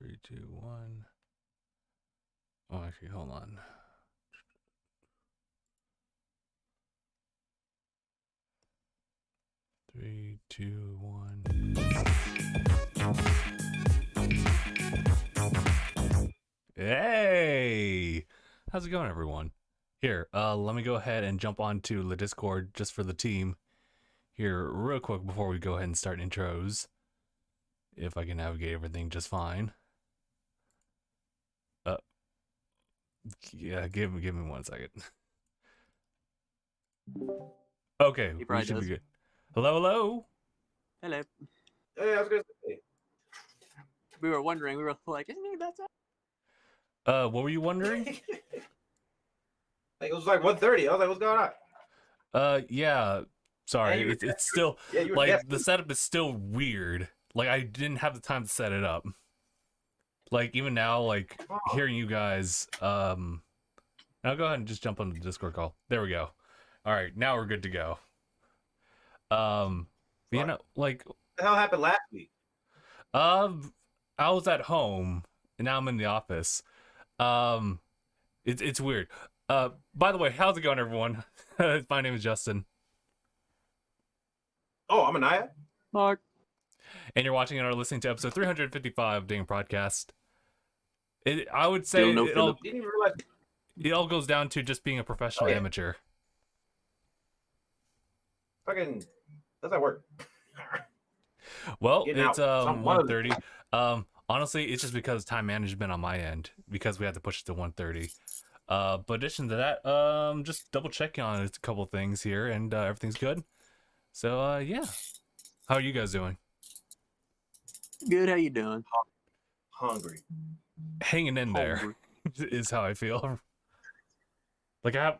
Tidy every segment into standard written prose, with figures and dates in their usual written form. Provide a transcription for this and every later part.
Three, two, one. Oh, actually, hold on. Three, two, one. Hey! How's it going, everyone? Here, let me go ahead and jump onto the Discord just for the team here real quick before we go ahead and start intros. If I can navigate everything just fine. Yeah, give me 1 second. Okay, we should be good. Hello. Hello. Hey, I was gonna say. We were wondering. We were like, isn't he about to? What were you wondering? Like, it was like 1:30. I was like, what's going on? Yeah. Sorry, it's still like definitely... the setup is still weird. Like I didn't have the time to set it up. Like even now, like hearing you guys. Now go ahead and just jump on the Discord call. There we go. All right, now we're good to go. You know, like what the hell happened last week? I was at home and now I'm in the office. It's weird. By the way, how's it going, everyone? My name is Justin. Oh, I'm Anaya. Mark. And you're watching and are listening to episode 355 of DangIT Podcast. I would say it all goes down to just being a professional amateur. Fucking, does that work? Well, it's 1:30. Honestly, it's just because time management on my end, because we had to push it to 1:30. But in addition to that, just double checking on a couple of things here, and everything's good. So yeah, how are you guys doing? Good. How you doing? Hungry. Hanging in there is how I feel. Like I have,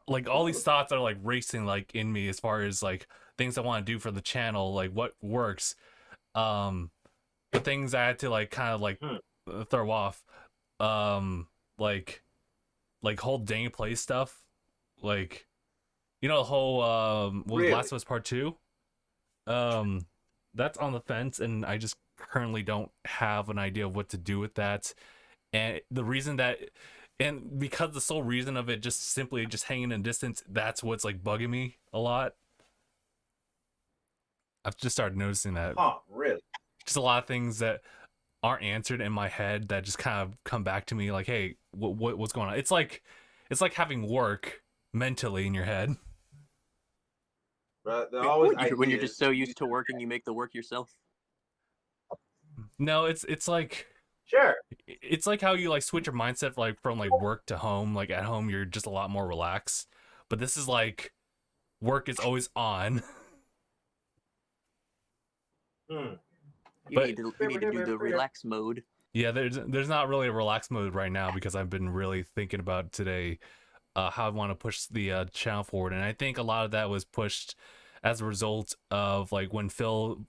like all these thoughts are like racing like in me as far as like things I want to do for the channel, like what works. The things I had to like kind of like throw off, like whole DangIT Play stuff, like you know the whole was Last of Us Part 2. That's on the fence, and I just currently don't have an idea of what to do with that. And the reason that, and because the sole reason of it just simply just hanging in distance, that's what's like bugging me a lot. I've just started noticing that. Oh, really? Just a lot of things that aren't answered in my head that just kind of come back to me like, hey, what's going on? It's like having work mentally in your head. When you're just so used to working, you make the work yourself. No, it's like, sure, it's like how you like switch your mindset like from like work to home. Like at home you're just a lot more relaxed, but this is like work is always on. You need to do the relax mode. Yeah, there's not really a relax mode right now because I've been really thinking about today how I want to push the channel forward, and I think a lot of that was pushed as a result of like when Phil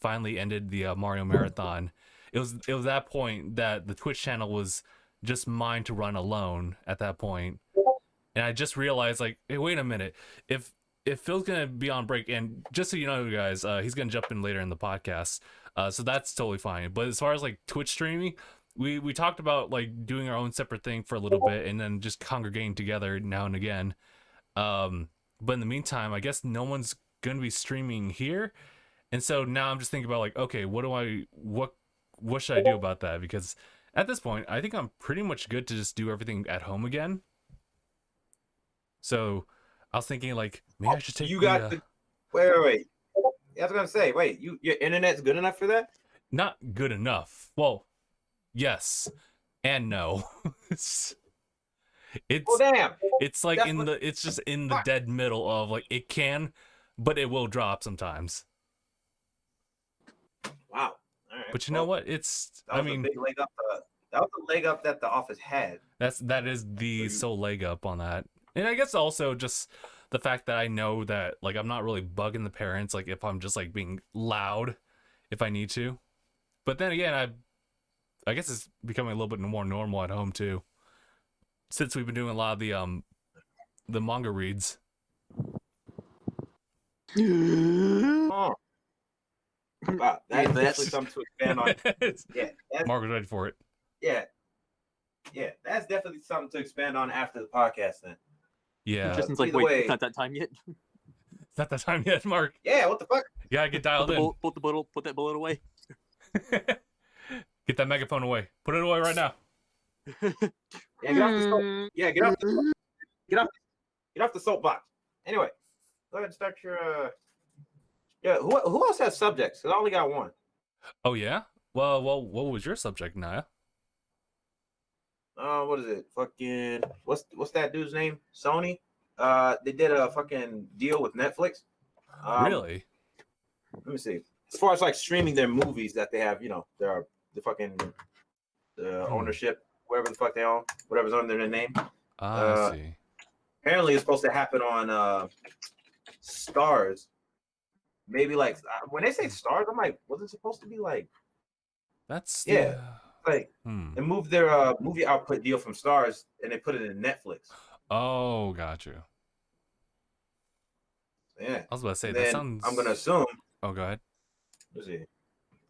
finally ended the Mario Marathon. It was that point that the Twitch channel was just mine to run alone at that point, and I just realized like, hey, wait a minute, if Phil's gonna be on break, and just so you know, guys, he's gonna jump in later in the podcast, so that's totally fine. But as far as like Twitch streaming, we talked about like doing our own separate thing for a little bit, and then just congregating together now and again. But in the meantime, I guess no one's gonna be streaming here, and so now I'm just thinking about like, okay, what should I do about that? Because at this point, I think I'm pretty much good to just do everything at home again. So I was thinking like, maybe I should take. You got the wait. I was gonna say, wait, your internet's good enough for that? Not good enough. Well, yes and no. It's well, damn. It's like it's just in the dead middle of like it can, but it will drop sometimes. Wow. All right. But you know what? It's I mean, big leg up. That was the leg up that the office had. That is the sole leg up on that. And I guess also just the fact that I know that like I'm not really bugging the parents, like if I'm just like being loud if I need to. But then again, I guess it's becoming a little bit more normal at home too, since we've been doing a lot of the manga reads. Oh. Wow, that's Yeah, definitely something to expand on. Yeah, Mark was ready for it. yeah, yeah. That's definitely something to expand on after the podcast. Then. Yeah. Tristan's like, Either wait, way- it's not that time yet. It's not that time yet, Mark. Yeah, what the fuck? You gotta get dialed in. Put that bullet away. Get that megaphone away. Put it away right now. Yeah, get off the soap. Yeah, get off the soapbox. Anyway, go ahead and start your. Yeah, who else has subjects? 'Cause I only got one. Oh yeah. Well, what was your subject, Naya? What is it? Fucking what's that dude's name? Sony. They did a fucking deal with Netflix. Really? Let me see. As far as like streaming their movies that they have, the fucking ownership, whatever the fuck they own, whatever's under their name. I see. Apparently, it's supposed to happen on Stars. Maybe like when they say Stars, I'm like, was it supposed to be like? That's Yeah. Like they moved their movie output deal from Stars and they put it in Netflix. Oh, got you. Yeah. I was about to say And that then sounds. I'm gonna assume. Oh, go ahead. Let's see.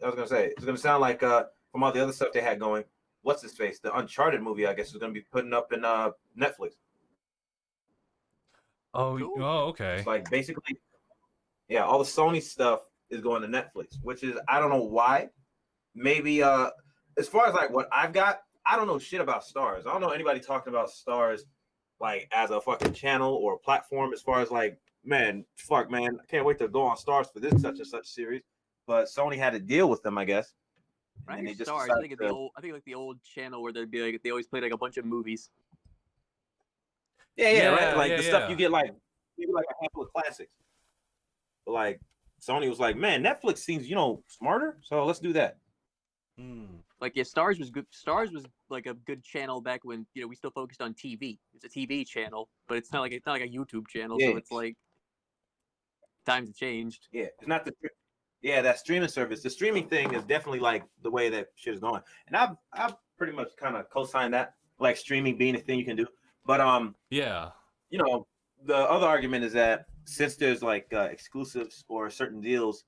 I was gonna say it's gonna sound like from all the other stuff they had going. What's his face? The Uncharted movie, I guess, is gonna be putting up in Netflix. Oh, Cool. oh, okay. It's like basically, yeah, all the Sony stuff is going to Netflix, which is I don't know why. Maybe as far as like what I've got, I don't know shit about Stars. I don't know anybody talking about Stars like as a fucking channel or a platform. As far as like, man, fuck, man, I can't wait to go on Stars for this such and such series. But Sony had a deal with them, I guess. I And think they just Stars. I think decided I think like the old channel where they'd be like they always played like a bunch of movies. Yeah, Yeah, right. Like yeah, the yeah. stuff you get, like maybe like a handful of classics. But like Sony was like, man, Netflix seems smarter, so let's do that. Like yeah, Stars was good. Stars was like a good channel back when we still focused on TV. It's a TV channel, but it's not like a YouTube channel. Yeah. So it's like times have changed. Yeah, it's not that streaming service. The streaming thing is definitely like the way that shit is going, and I've pretty much kind of co-signed that, like streaming being a thing you can do. But Yeah. The other argument is that since there's like exclusives or certain deals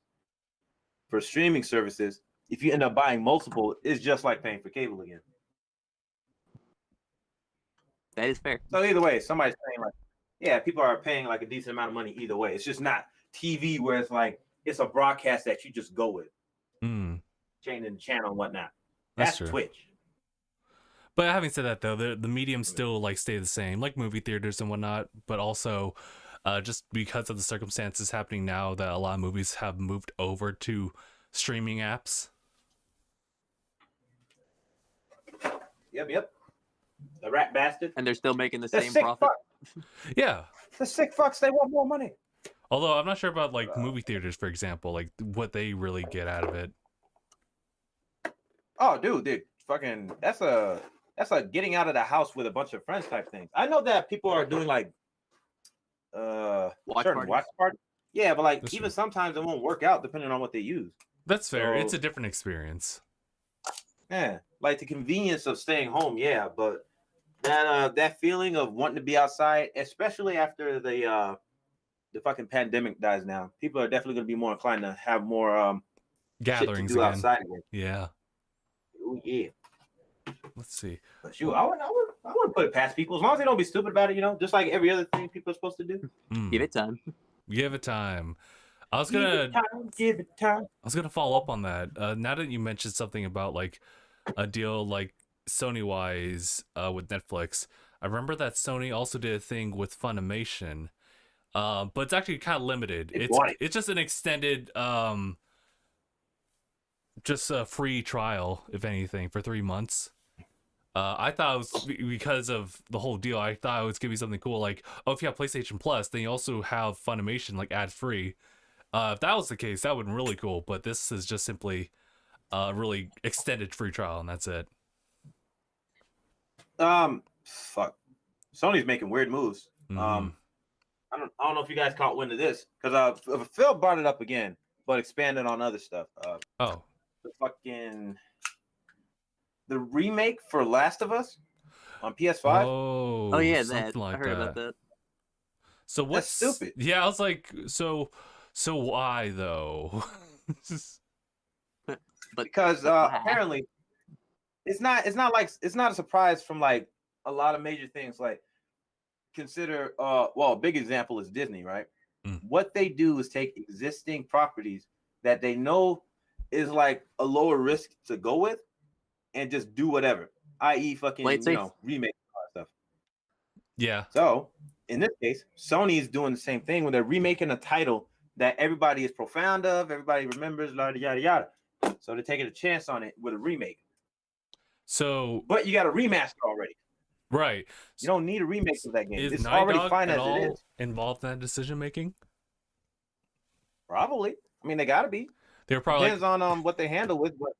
for streaming services, if you end up buying multiple, it's just like paying for cable again. That is fair. So either way, somebody's paying people are paying like a decent amount of money either way. It's just not TV where it's like it's a broadcast that you just go with, changing the channel and whatnot. That's true. Twitch. But having said that, though, the mediums still like stay the same, like movie theaters and whatnot. But also, just because of the circumstances happening now, that a lot of movies have moved over to streaming apps. Yep. The rat bastard. And they're still making the The same sick profit. fuck. Yeah. The sick fucks. They want more money. Although I'm not sure about like movie theaters, for example, like what they really get out of it. Oh, dude, fucking. That's a getting out of the house with a bunch of friends type thing. I know that people are doing like Watch certain parties. watch parties. Yeah, but like That's even true. sometimes it won't work out depending on what they use. That's fair. So- It's a different experience. Yeah, like the convenience of staying home. Yeah, but that feeling of wanting to be outside, especially after the fucking pandemic dies down, people are definitely going to be more inclined to have more Gatherings shit to do again. outside again. Yeah. Oh yeah. Let's see. But shoot, I wouldn't put it past people as long as they don't be stupid about it. Just like every other thing people are supposed to do. Give it time. Give it time. I was Give gonna it time. follow up on that. Now that you mentioned something about like a deal like Sony wise with Netflix, I remember that Sony also did a thing with Funimation, but it's actually kind of limited. It's just an extended just a free trial, if anything, for 3 months. I thought it was because of the whole deal. I thought it was gonna be something cool, like, oh, if you have PlayStation Plus, then you also have Funimation like ad free. If that was the case, that would be really cool. But this is just simply a really extended free trial, and that's it. Fuck. Sony's making weird moves. Mhm. I don't know if you guys caught wind of this because Phil brought it up again, but expanded on other stuff. Oh, The remake for Last of Us on PS5. oh, Oh yeah, something that like I heard about that. So what's stupid. Yeah, I was like, so why though? But because apparently it's not a surprise from like a lot of major things. Like consider a big example is Disney, right? What they do is take existing properties that they know is like a lower risk to go with and just do whatever, i.e. fucking remake stuff. Yeah. So in this case, Sony is doing the same thing when they're remaking a title that everybody is profound of, everybody remembers, yada yada yada. So they're taking a chance on it with a remake. So, but you got a remaster already. Right. You don't need a remake of that game. Is It's Naughty already Dog fine at as all it is. involved in that decision making? Probably. I mean, they gotta be. They're probably depends on what they handle with. But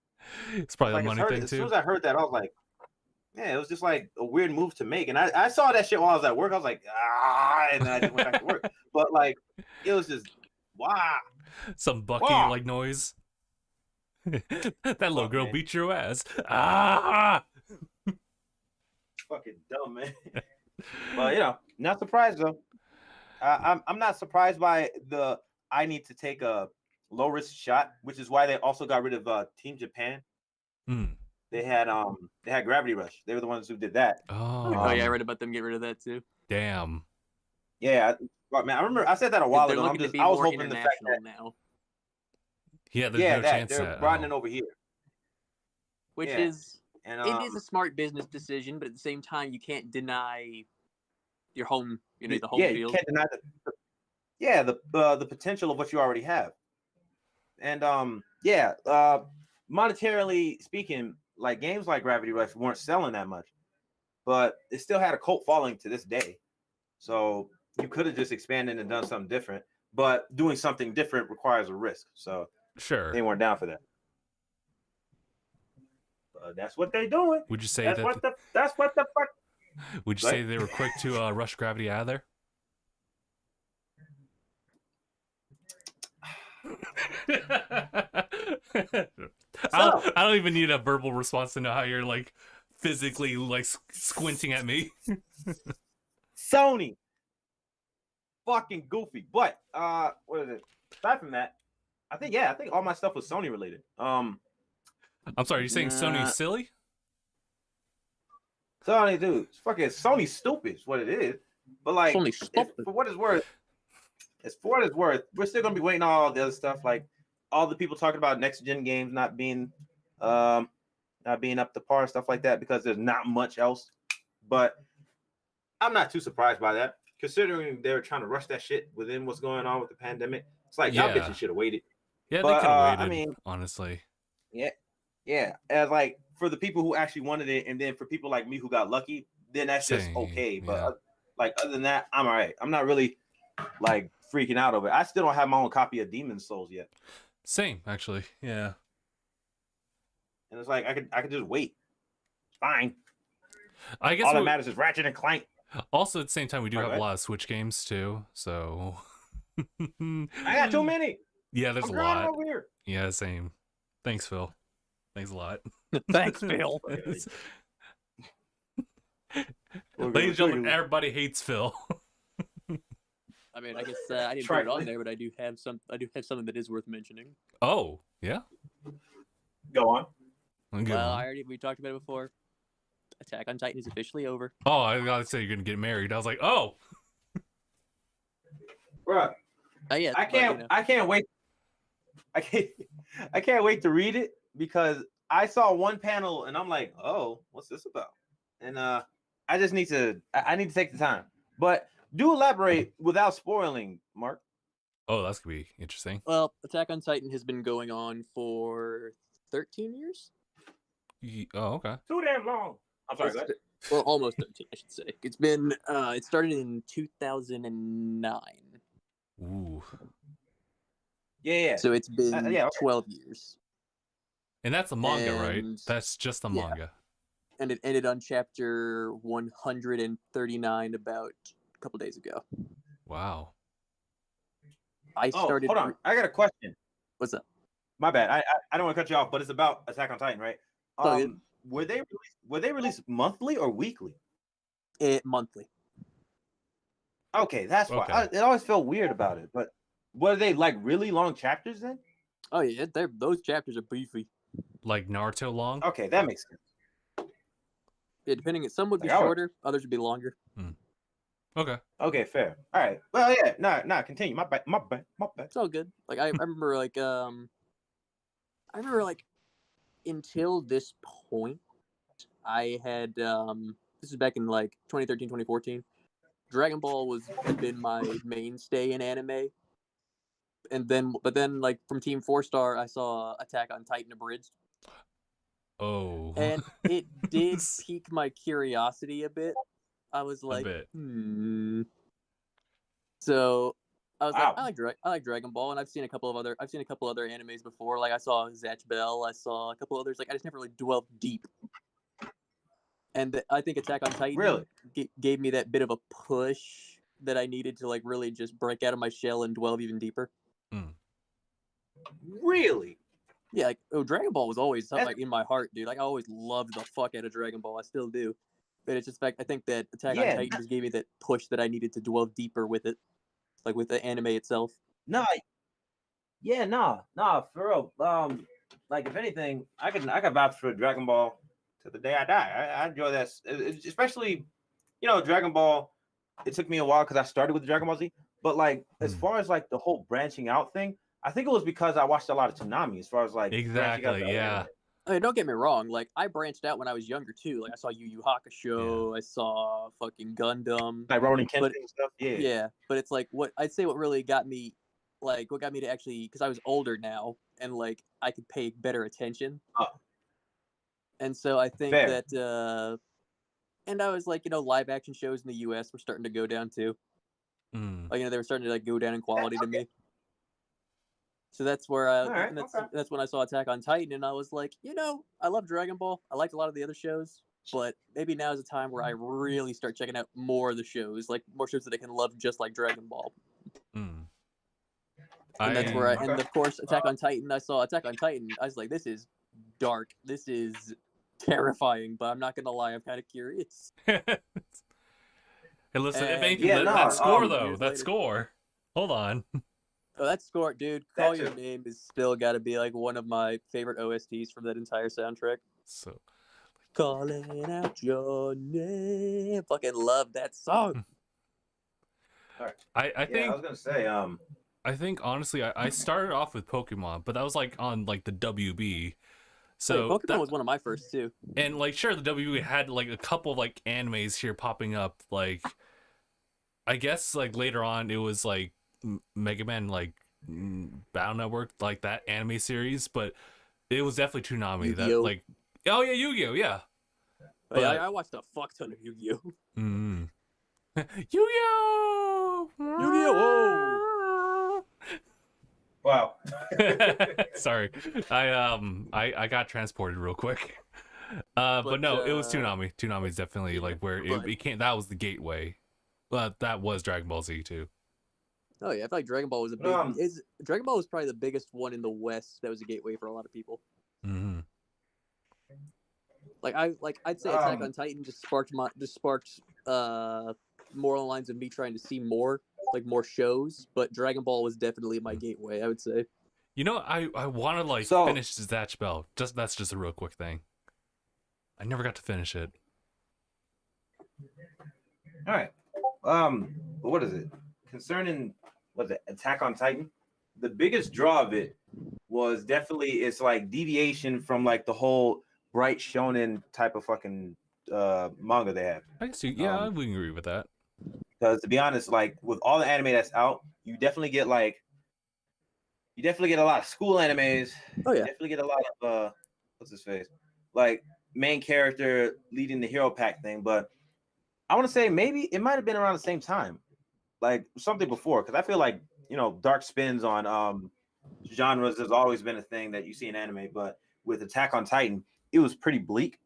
it's probably a money thing too. As soon as I heard that, I was like, yeah, it was just like a weird move to make. And I saw that shit while I was at work. I was like, and then I just went back to work. But like, it was just wow. Some Bucky like noise. That little girl beat your ass. Ah! Fucking dumb, man. But not surprised though. I'm not surprised by the I need to take a low risk shot, which is why they also got rid of Team Japan. They had Gravity Rush. They were the ones who did that. Oh yeah, I read about them get rid of that too. Damn. Yeah, man, I remember I said that a while ago. I was hoping the fact that now. Yeah, there's no chance they're broadening over here. Which is it is a smart business decision, but at the same time, you can't deny your home, the home field. You can't deny the potential of what you already have. And monetarily speaking, like games like Gravity Rush weren't selling that much, but it still had a cult following to this day. So you could have just expanded and done something different, but doing something different requires a risk. So sure, they weren't down for that. That's what they're doing. Would you say that's what the fuck? Would you say they were quick to rush Gravity out of there? I don't even need a verbal response to know how you're like physically like squinting at me. Sony, fucking goofy. But what is it? Aside from that, I think all my stuff was Sony related. I'm sorry, you're saying Sony's silly? Sony, dude, Sony's stupid is what it is. But like, for what it's worth, we're still gonna be waiting on all the other stuff, like all the people talking about next gen games not being up to par and stuff like that because there's not much else. But I'm not too surprised by that, considering they were trying to rush that shit within what's going on with the pandemic. It's like y'all bitches should have waited. Yeah, they could have waited. I mean, honestly. Yeah. As like for the people who actually wanted it, and then for people like me who got lucky, then that's just okay. But like other than that, I'm all right. I'm not really like freaking out over it. I still don't have my own copy of Demon's Souls yet. Same, actually. Yeah. And it's like I could just wait. It's fine. I guess all that matters is Ratchet and Clank. Also, at the same time, we do have a lot of Switch games too. So I got too many. Yeah, there's a lot. Over here. Yeah, same. Thanks, Phil. Thanks a lot. Thanks, Phil. Ladies and gentlemen, everybody hates Phil. I mean, I guess I didn't put it on there, but I do have something that is worth mentioning. Oh, yeah. Go on. We talked about it before. Attack on Titan is officially over. Oh, I gotta say you're gonna get married. I was like, oh. Bruh. Yeah. I can't wait. I can't wait to read it because I saw one panel and I'm like, oh, what's this about? And I just need to take the time. But do elaborate without spoiling, Mark. Oh, that's gonna be interesting. Well, Attack on Titan has been going on for 13 years. Oh, okay. Too damn long. I'm sorry. Well, almost 13, I should say. It's been. It started in 2009. Ooh. Yeah. So it's been 12 years. And that's a manga, right? That's just a manga. And it ended on chapter 139 about a couple days ago. Wow. I started. Hold on, I got a question. What's up? My bad. I don't want to cut you off, but it's about Attack on Titan, right? Were they released monthly or weekly? Monthly. Okay, that's why. It always felt weird about it. But were they like really long chapters then? Oh yeah, those chapters are beefy. like Naruto long. Okay, that makes sense. Yeah, depending. Some would be Like, I would- shorter, others would be longer. Okay. Okay, fair. All right. Well, yeah. Nah. Continue. My bad. It's all good. Like I remember like until this point, I had this is back in like 2013, 2014. Dragon Ball had been my mainstay in anime. But then like from Team 4-Star, I saw Attack on Titan abridged. Oh. And it did pique my curiosity a bit. I was A like, bit. So I was Wow. like, I like Dragon Ball, and I've seen a couple other animes before. Like I saw Zatch Bell, I saw a couple others. Like I just never really dwelled deep. And I think Attack on Titan Really? gave me that bit of a push that I needed to like really just break out of my shell and delve even deeper. Really? Yeah, like Dragon Ball was always like in my heart, dude. Like I always loved the fuck out of Dragon Ball. I still do. But it's just fact I think that Attack on Titan just gave me that push that I needed to delve deeper with it, like with the anime itself. Nah. Yeah, nah, for real. Like if anything, I could vouch for Dragon Ball to the day I die. I enjoy that, especially, Dragon Ball. It took me a while because I started with Dragon Ball Z, but like as far as like the whole branching out thing, I think it was because I watched a lot of Toonami. As far as like Exactly, yeah. I mean, don't get me wrong. Like I branched out when I was younger too. Like I saw Yu Yu Hakusho. I saw fucking Gundam. Like Ronin Kenshin and stuff. Yeah. Yeah, but it's like what really got me, like what got me to actually, because I was older now and like I could pay better attention. And so I think that, and I was like, live action shows in the U.S. were starting to go down too. Like they were starting to like go down in quality to me. So that's where that's when I saw Attack on Titan, and I was like, I love Dragon Ball. I liked a lot of the other shows, but maybe now is the time where I really start checking out more of the shows, like more shows that I can love just like Dragon Ball. And that's where and of course Attack on Titan. I saw Attack on Titan. I was like, this is dark. This is terrifying, but I'm not gonna lie, I'm kind of curious. Hey, listen, if anything, that score though, that score. Hold on. Oh, that score, dude. Call Your Name is still got to be like one of my favorite OSTs from that entire soundtrack. So, calling out your name. Fucking love that song. I think I was gonna say, I think honestly, I started off with Pokemon, but that was like on like the WB. So Pokemon was one of my first too. And like, sure, the WB had like a couple of like animes here popping up. Like, I guess like later on it was like Mega Man, like Battle Network, like that anime series, but it was definitely Toonami. Yu-Gi-Oh. That like, oh yeah, Yu-Gi-Oh, yeah. But I watched a fuck ton of Yu-Gi-Oh. Yu-Gi-Oh! Yu-Gi-Oh! Wow. Sorry, I got transported real quick. But no, it was Toonami. Toonami is definitely like where it became. That was the gateway. But that was Dragon Ball Z too. Oh yeah, I feel like Dragon Ball was a big. Dragon Ball was probably the biggest one in the West that was a gateway for a lot of people. I'd say Attack on Titan just sparked more along the lines of me trying to see more shows, but Dragon Ball was definitely my gateway, I would say. I want to like finish Zatch Bell. That's just a real quick thing. I never got to finish it. All right. What is it? Concerning Attack on Titan, the biggest draw of it was definitely it's like deviation from like the whole bright shonen type of fucking manga they have. I can see, yeah, I would agree with that. Because to be honest, like with all the anime that's out, you definitely get a lot of school animes. Oh yeah. You definitely get a lot of what's his face? Like main character leading the hero pack thing, but I want to say maybe it might have been around the same time. Like something before, because I feel like dark spins on genres has always been a thing that you see in anime, but with Attack on Titan, it was pretty bleak.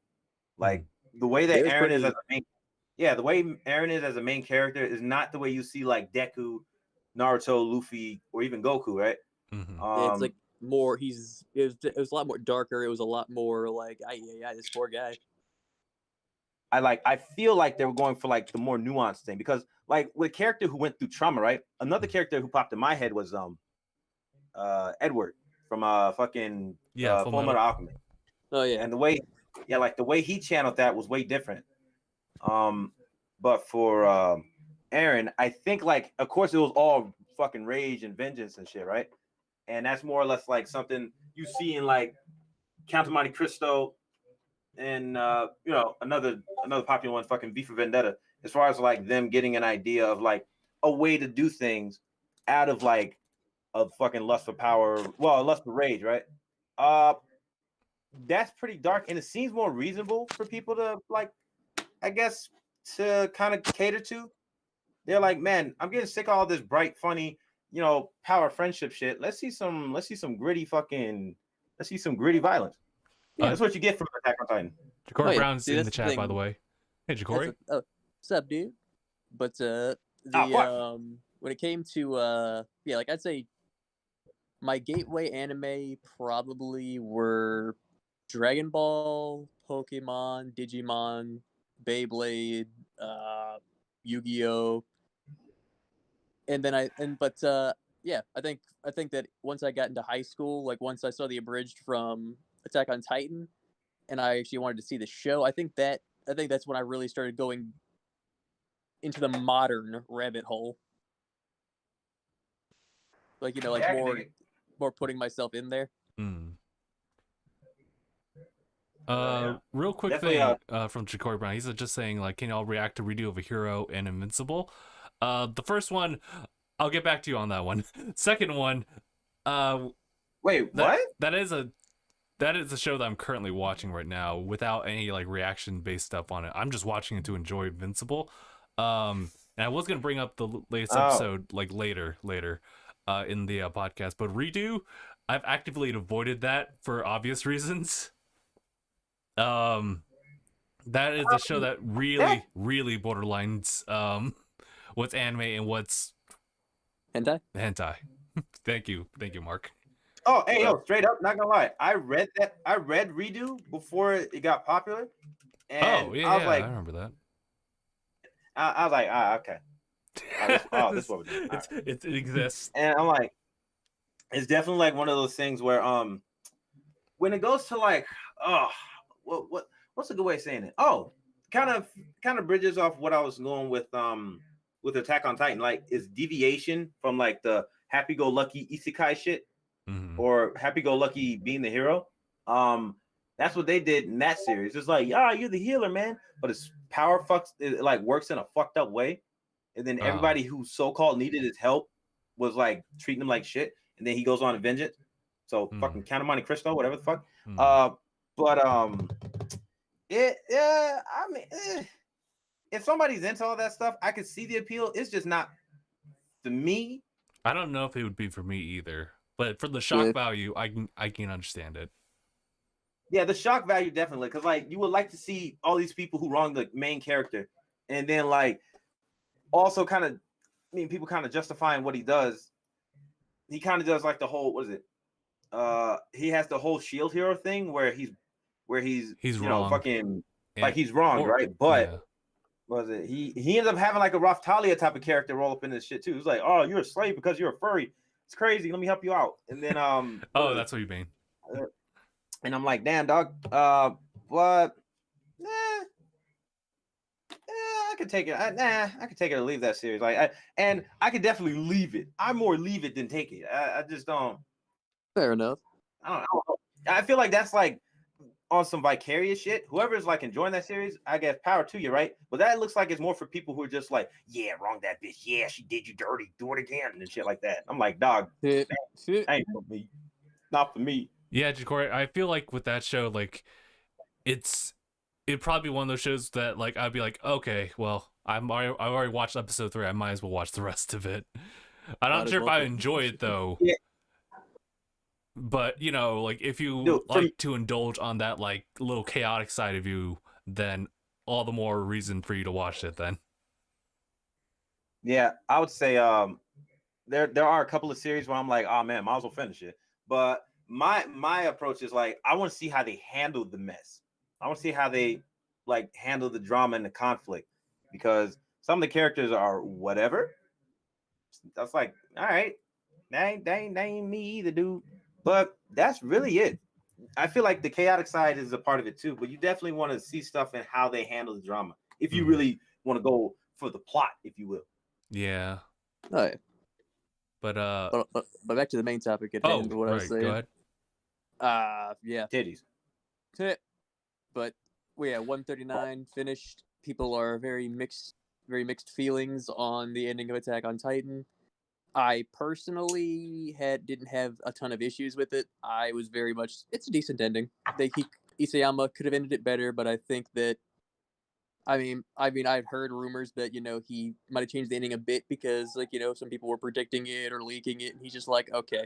Like the way that Eren is as a main, the way Eren is as a main character is not the way you see like Deku, Naruto, Luffy, or even Goku, right? It's like more. It was a lot more darker. It was a lot more like, this poor guy. I feel like they were going for like the more nuanced thing because like with a character who went through trauma, right? Another character who popped in my head was Edward from fucking Full Metal Alchemist. Oh yeah. And the way he channeled that was way different. But for Aaron, I think like, of course, it was all fucking rage and vengeance and shit, right? And that's more or less like something you see in like Count of Monte Cristo and another popular one, fucking V for Vendetta. As far as like them getting an idea of like a way to do things out of like a fucking lust for power, lust for rage, right? That's pretty dark, and it seems more reasonable for people to like, I guess, to kind of cater to. They're like, man, I'm getting sick of all this bright, funny, power friendship shit. Let's see some gritty violence. Yeah, that's what you get from Attack on Titan. Ja'Cory Brown's in the chat, by the way. Hey, Ja'Cory. What's up, dude? But when it came to like I'd say my gateway anime probably were Dragon Ball, Pokemon, Digimon, Beyblade, Yu-Gi-Oh, and then I think that once I got into high school, like once I saw the abridged from Attack on Titan, and I actually wanted to see the show, I think that's when I really started going into the modern rabbit hole. Like more putting myself in there. Real quick Definitely, thing from Ja'Cory Brown. He's just saying like, can y'all react to redo of a Hero and Invincible? The first one, I'll get back to you on that one. Second one, wait, what? That is a show that I'm currently watching right now without any like reaction based stuff on it. I'm just watching it to enjoy Invincible. And I was gonna bring up the latest episode like later in the podcast, but redo, I've actively avoided that for obvious reasons. That is a show that really borderlines what's anime and what's hentai. Thank you, Mark. Oh, hey, yo, straight up, not gonna lie, I read Redo before it got popular, and I was like, I remember that. I was like, okay, this is what we're doing. It exists, and I'm like, it's definitely like one of those things where when it goes to like, what's a good way of saying it? Oh, kind of bridges off what I was going with Attack on Titan. Like, it's deviation from like the happy-go-lucky isekai shit, or happy-go-lucky being the hero. That's what they did in that series. It's like, you're the healer, man, but it's power fucks. It like works in a fucked up way, and then everybody who so-called needed his help was like treating him like shit, and then he goes on a vengeance. So fucking Count of Monte Cristo, whatever the fuck. If somebody's into all that stuff, I could see the appeal. It's just not for me. I don't know if it would be for me either, but for the shock value, I can understand it. Yeah, the shock value definitely, because like you would like to see all these people who wronged the main character, and then like also kind of, people kind of justifying what he does. He kind of does like the whole, what is it? He has the whole shield hero thing where he's wrong. Fucking like he's wrong, right? But was it he ends up having like a Raftalia type of character roll up in this shit too. He's like, oh, you're a slave because you're a furry. It's crazy. Let me help you out. And then that's what you mean. And I'm like, damn, dog. But I could take it. I could take it or leave that series. Like, I could definitely leave it. I more leave it than take it. I just don't. Fair enough. I don't know. I feel like that's like on some vicarious shit. Whoever's like enjoying that series, I guess power to you, right? But that looks like it's more for people who are just like, yeah, wrong that bitch. Yeah, she did you dirty. Do it again and shit like that. I'm like, dog, ain't for me. Not for me. Yeah, Ja'Cory, I feel like with that show, like it'd probably be one of those shows that like I'd be like, okay, well, I've already watched episode 3. I might as well watch the rest of it. I'm not sure if I enjoy it though. Yeah. But like if you like to indulge on that like little chaotic side of you, then all the more reason for you to watch it then. Yeah, I would say there are a couple of series where I'm like, oh man, might as well finish it. But my approach is like, I want to see how they handle the mess. I want to see how they like handle the drama and the conflict, because some of the characters are whatever. That's like, all right, that ain't me either, dude. But that's really it. I feel like the chaotic side is a part of it too, but you definitely want to see stuff and how they handle the drama if you really want to go for the plot, if you will. Yeah. Oh yeah. But But back to the main topic at hand. What I was saying. Go ahead. Yeah. Titties. But well, yeah, 139 finished. People are very mixed feelings on the ending of Attack on Titan. I personally didn't have a ton of issues with it. I was very much, it's a decent ending. Isayama could have ended it better, but I think that, I mean, I've heard rumors that, he might have changed the ending a bit because, like, some people were predicting it or leaking it, and he's just like, okay,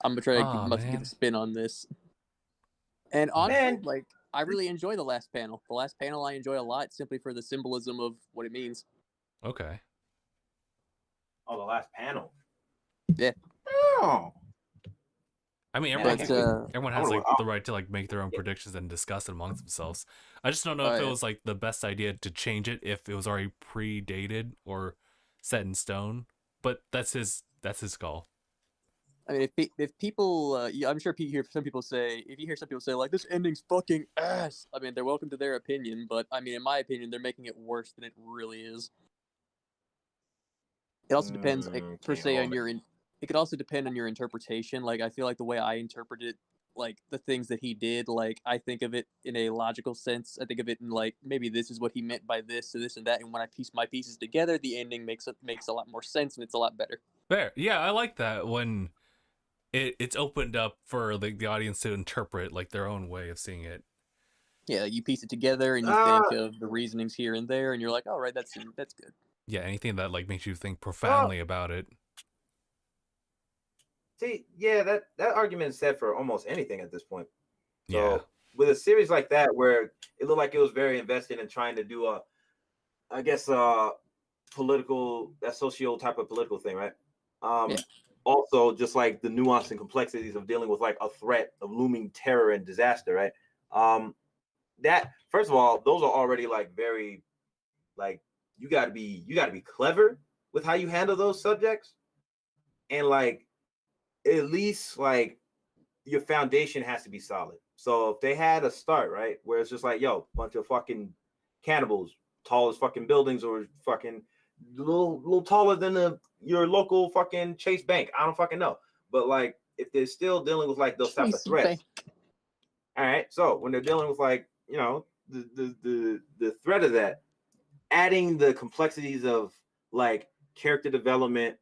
I'm gonna try to get a spin on this. And honestly, like, I really enjoy the last panel. The last panel I enjoy a lot simply for the symbolism of what it means. Okay. Oh, the last panel. Yeah. Oh. I mean, everyone has like the right to like make their own predictions and discuss it amongst themselves. I just don't know if it was like the best idea to change it if it was already predated or set in stone. But that's his call. I mean, if people, I'm sure if you hear some people say like this ending's fucking ass, I mean, they're welcome to their opinion, but I mean, in my opinion, they're making it worse than it really is. It also depends, per se, on your. It could also depend on your interpretation. Like, I feel like the way I interpreted, like, the things that he did, like, I think of it in a logical sense. I think of it in, like, maybe this is what he meant by this, and this and that. And when I piece my pieces together, the ending makes a lot more sense, and it's a lot better. Fair, yeah, I like that when it's opened up for like the audience to interpret like their own way of seeing it. Yeah, you piece it together, and you think of the reasonings here and there, and you're like, all right, that's good. Yeah, anything that like makes you think profoundly about it. See, yeah, that argument is said for almost anything at this point. So yeah. With a series like that, where it looked like it was very invested in trying to do a political, that socio type of political thing, right? Also, just like the nuance and complexities of dealing with like a threat of looming terror and disaster, right? That first of all, those are already like very, like you got to be clever with how you handle those subjects, and like at least like your foundation has to be solid. So if they had a start, right, where it's just like, yo, bunch of fucking cannibals, tall as fucking buildings, or fucking little taller than your local fucking Chase Bank. I don't fucking know. But like if they're still dealing with like those type of threats. All right. So when they're dealing with like, the threat of that, adding the complexities of like character development,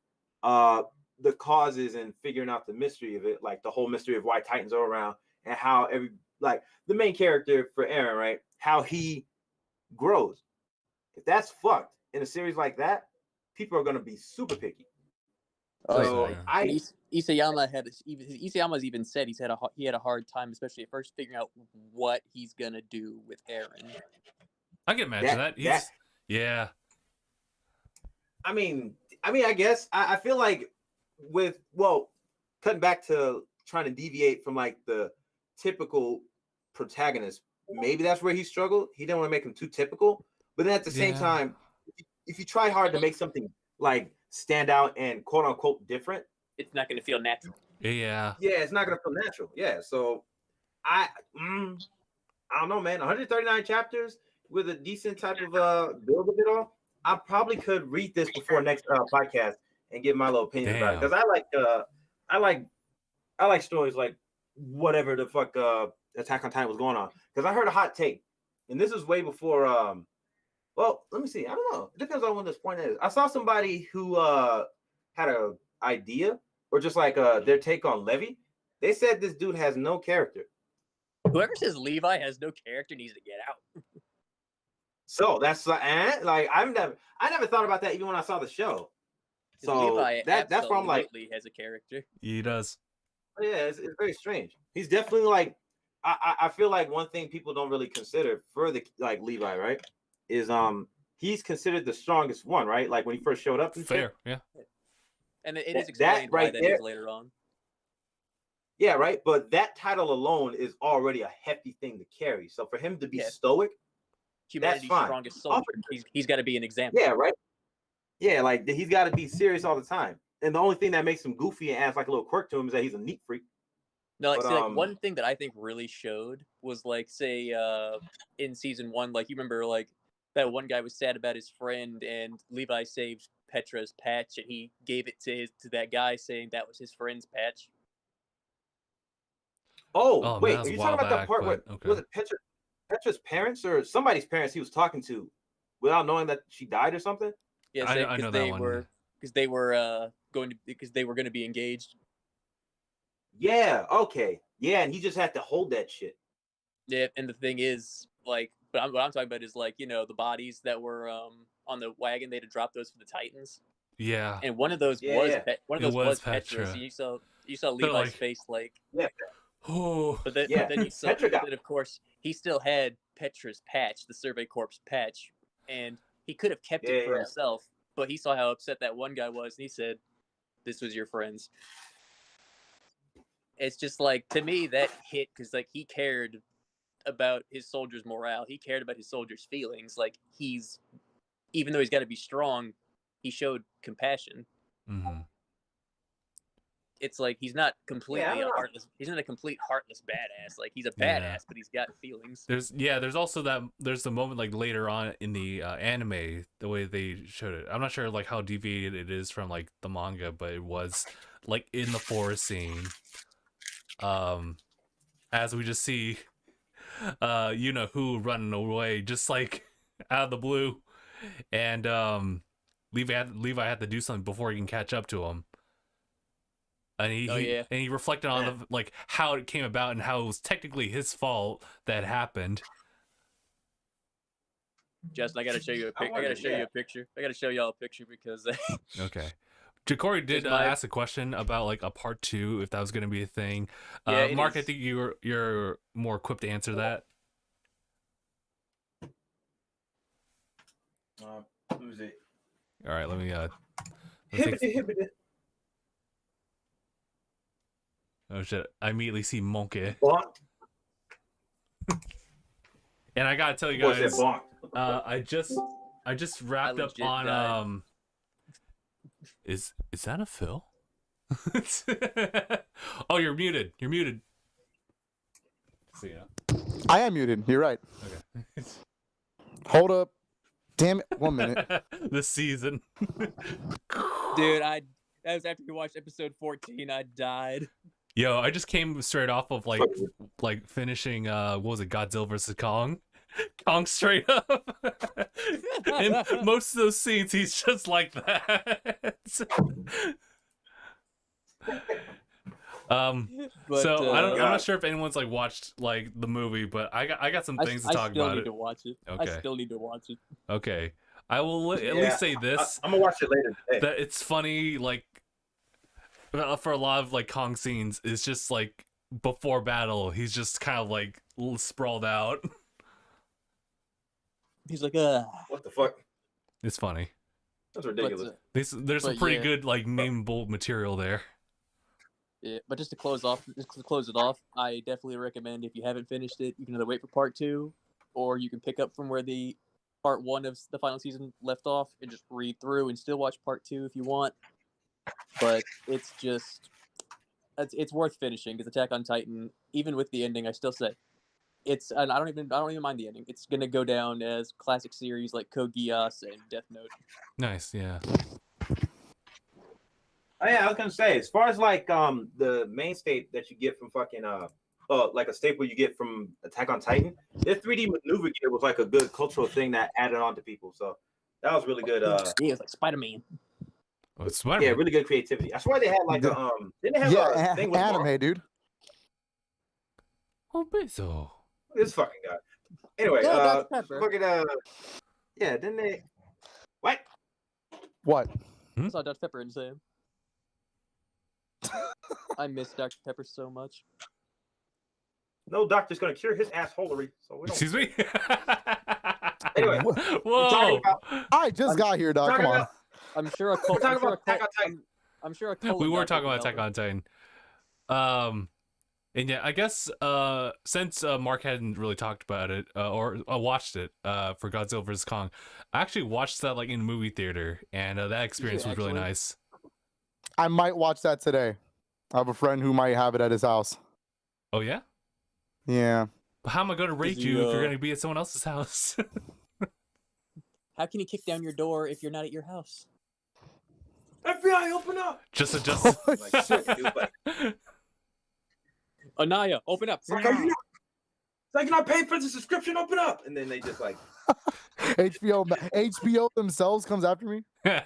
the causes and figuring out the mystery of it, like the whole mystery of why Titans are around and how the main character for Eren, right? How he grows. If that's fucked in a series like that, people are going to be super picky. Isayama's even said he had a hard time, especially at first, figuring out what he's gonna do with Eren. I can imagine that. Yeah. I mean, I guess I feel like cutting back to trying to deviate from like the typical protagonist, maybe that's where he struggled. He didn't want to make him too typical, but then at the same time, if you try hard to make something like stand out and quote unquote different, it's not going to feel natural. Yeah, it's not going to feel natural. Yeah, so I don't know, man. 139 chapters with a decent type of build of it all. I probably could read this before next podcast and give my little opinion about it, because I like stories like whatever the fuck Attack on Titan was going on, because I heard a hot take, and this is way before well, let me see. I don't know. It depends on when this point is. I saw somebody who had a idea, or just like their take on Levi. They said this dude has no character. Whoever says Levi has no character needs to get out. So that's like I never thought about that even when I saw the show. So Levi that's why I'm like, has a character. He does. Yeah, it's very strange. He's definitely like, I feel like one thing people don't really consider for the like Levi, right, is he's considered the strongest one, right? Like when he first showed up. Fair, yeah. And it is explained why that is later on. Yeah, right. But that title alone is already a hefty thing to carry. So for him to be stoic, humanity's strongest soldier, he's got to be an example. Yeah, right. Yeah, like he's got to be serious all the time. And the only thing that makes him goofy and adds like a little quirk to him is that he's a neat freak. No, like, But see, like one thing that I think really showed was like, say, in season 1, like you remember, like that one guy was sad about his friend, and Levi saved Petra's patch, and he gave it to that guy, saying that was his friend's patch. oh Oh man, that wait, was are a you while talking about that back, part where but okay. was it Petra's parents or somebody's parents he was talking to without knowing that she died or something? Yeah, I know that one. because they were going to be engaged. Yeah, okay. Yeah, and he just had to hold that shit. Yeah, and the thing is, like, what I'm talking about is like, the bodies that were on the wagon. They had to drop those for the Titans, Yeah, and one of those Yeah, was yeah. one of it those was was Petra's. Petra. You saw But Levi's like, face, like, Yeah, oh, but then yeah. you saw, Petra got then of course he still had Petra's patch, the Survey Corps patch, and he could have kept it for yeah. himself, but he saw how upset that one guy was, and he said, "This was your friend's." It's just like, to me, that hit, because like he cared about his soldiers' morale. He cared about his soldiers' feelings. Like, even though he's got to be strong, he showed compassion. mm-hmm. It's like he's not Yeah, I completely don't a know. heartless. He's not a complete heartless badass. Like, he's a Yeah. badass, but he's got feelings. There's also there's the moment like later on in the anime, the way they showed it. I'm not sure like how deviated it is from like the manga, but it was like in the forest scene. As we just see you know who running away just like out of the blue, and Levi had to do something before he can catch up to him. And he reflected on the, like, how it came about and how it was technically his fault that happened. Justin, I gotta show you a picture. I gotta show you a picture. I gotta show y'all a picture because Okay. Ja'Cory did ask a question about like a part 2, if that was going to be a thing. Yeah, Mark, is. I think you're more equipped to answer that. Who's it? All right, let me Hibbity. Oh shit! I immediately see Monkey, Bonk. and I gotta tell you What's guys, that bonk? I just wrapped up on died. Is that a Phil? Oh, you're muted. You're muted. See ya. I am muted. You're right. Okay. Hold up. Damn it. 1 minute. This season. Dude, that was after we watched episode 14. I died. Yo, I just came straight off of like finishing what was it, Godzilla vs. Kong? Kong straight up. And most of those scenes he's just like that. But, so I'm not sure if anyone's like watched like the movie, but I got some things to talk about. I still need to watch it. Okay. I still need to watch it. Okay. I will at least say this. I'm gonna watch it later today. That it's funny, like for a lot of like Kong scenes, it's just like before battle, he's just kind of like sprawled out. He's like, What the fuck? It's funny. That's ridiculous. There's some pretty good like memeable material there. Yeah, but just to close it off, I definitely recommend, if you haven't finished it, you can either wait for part 2, or you can pick up from where the part 1 of the final season left off and just read through and still watch part 2 if you want. But it's worth finishing, because Attack on Titan, even with the ending, I still say and I don't even mind the ending. It's gonna go down as classic series like Code Geass and Death Note. Nice, yeah. Oh yeah, I was gonna say, as far as like the main state that you get from fucking like a staple you get from Attack on Titan, their 3D maneuver gear was like a good cultural thing that added on to people. So that was really good. Yeah, it's like Spider-Man. Oh, it's Spider-Man. Yeah, really good creativity. I swear they had like a didn't they have a thing with anime, Marvel? dude. Oh, Bezo. This fucking guy. Anyway, Yeah, Dr. Pepper. fucking yeah, didn't they? What? What? I saw Dr. Pepper and Sam. I miss Dr. Pepper so much. No doctor's gonna cure his assholery. So we don't. Excuse me. Anyway, Whoa. I just got here, dog. Come on. I'm sure a We're talking about Attack on Titan. I'm sure a colon We were doctor talking about can Attack help on Titan. And yeah, I guess since Mark hadn't really talked about it or watched it for Godzilla vs. Kong, I actually watched that like in movie theater, and that experience was really nice. I might watch that today. I have a friend who might have it at his house. Oh yeah. Yeah. But how am I going to rate Does you he, if you're going to be at someone else's house? How can he kick down your door if you're not at your house? FBI, open up! Just adjust. Oh, Like, shit, dude, like, Anaya, open up. it's like, you're not paying for the subscription, open up! And then they just like, HBO themselves comes after me. yeah,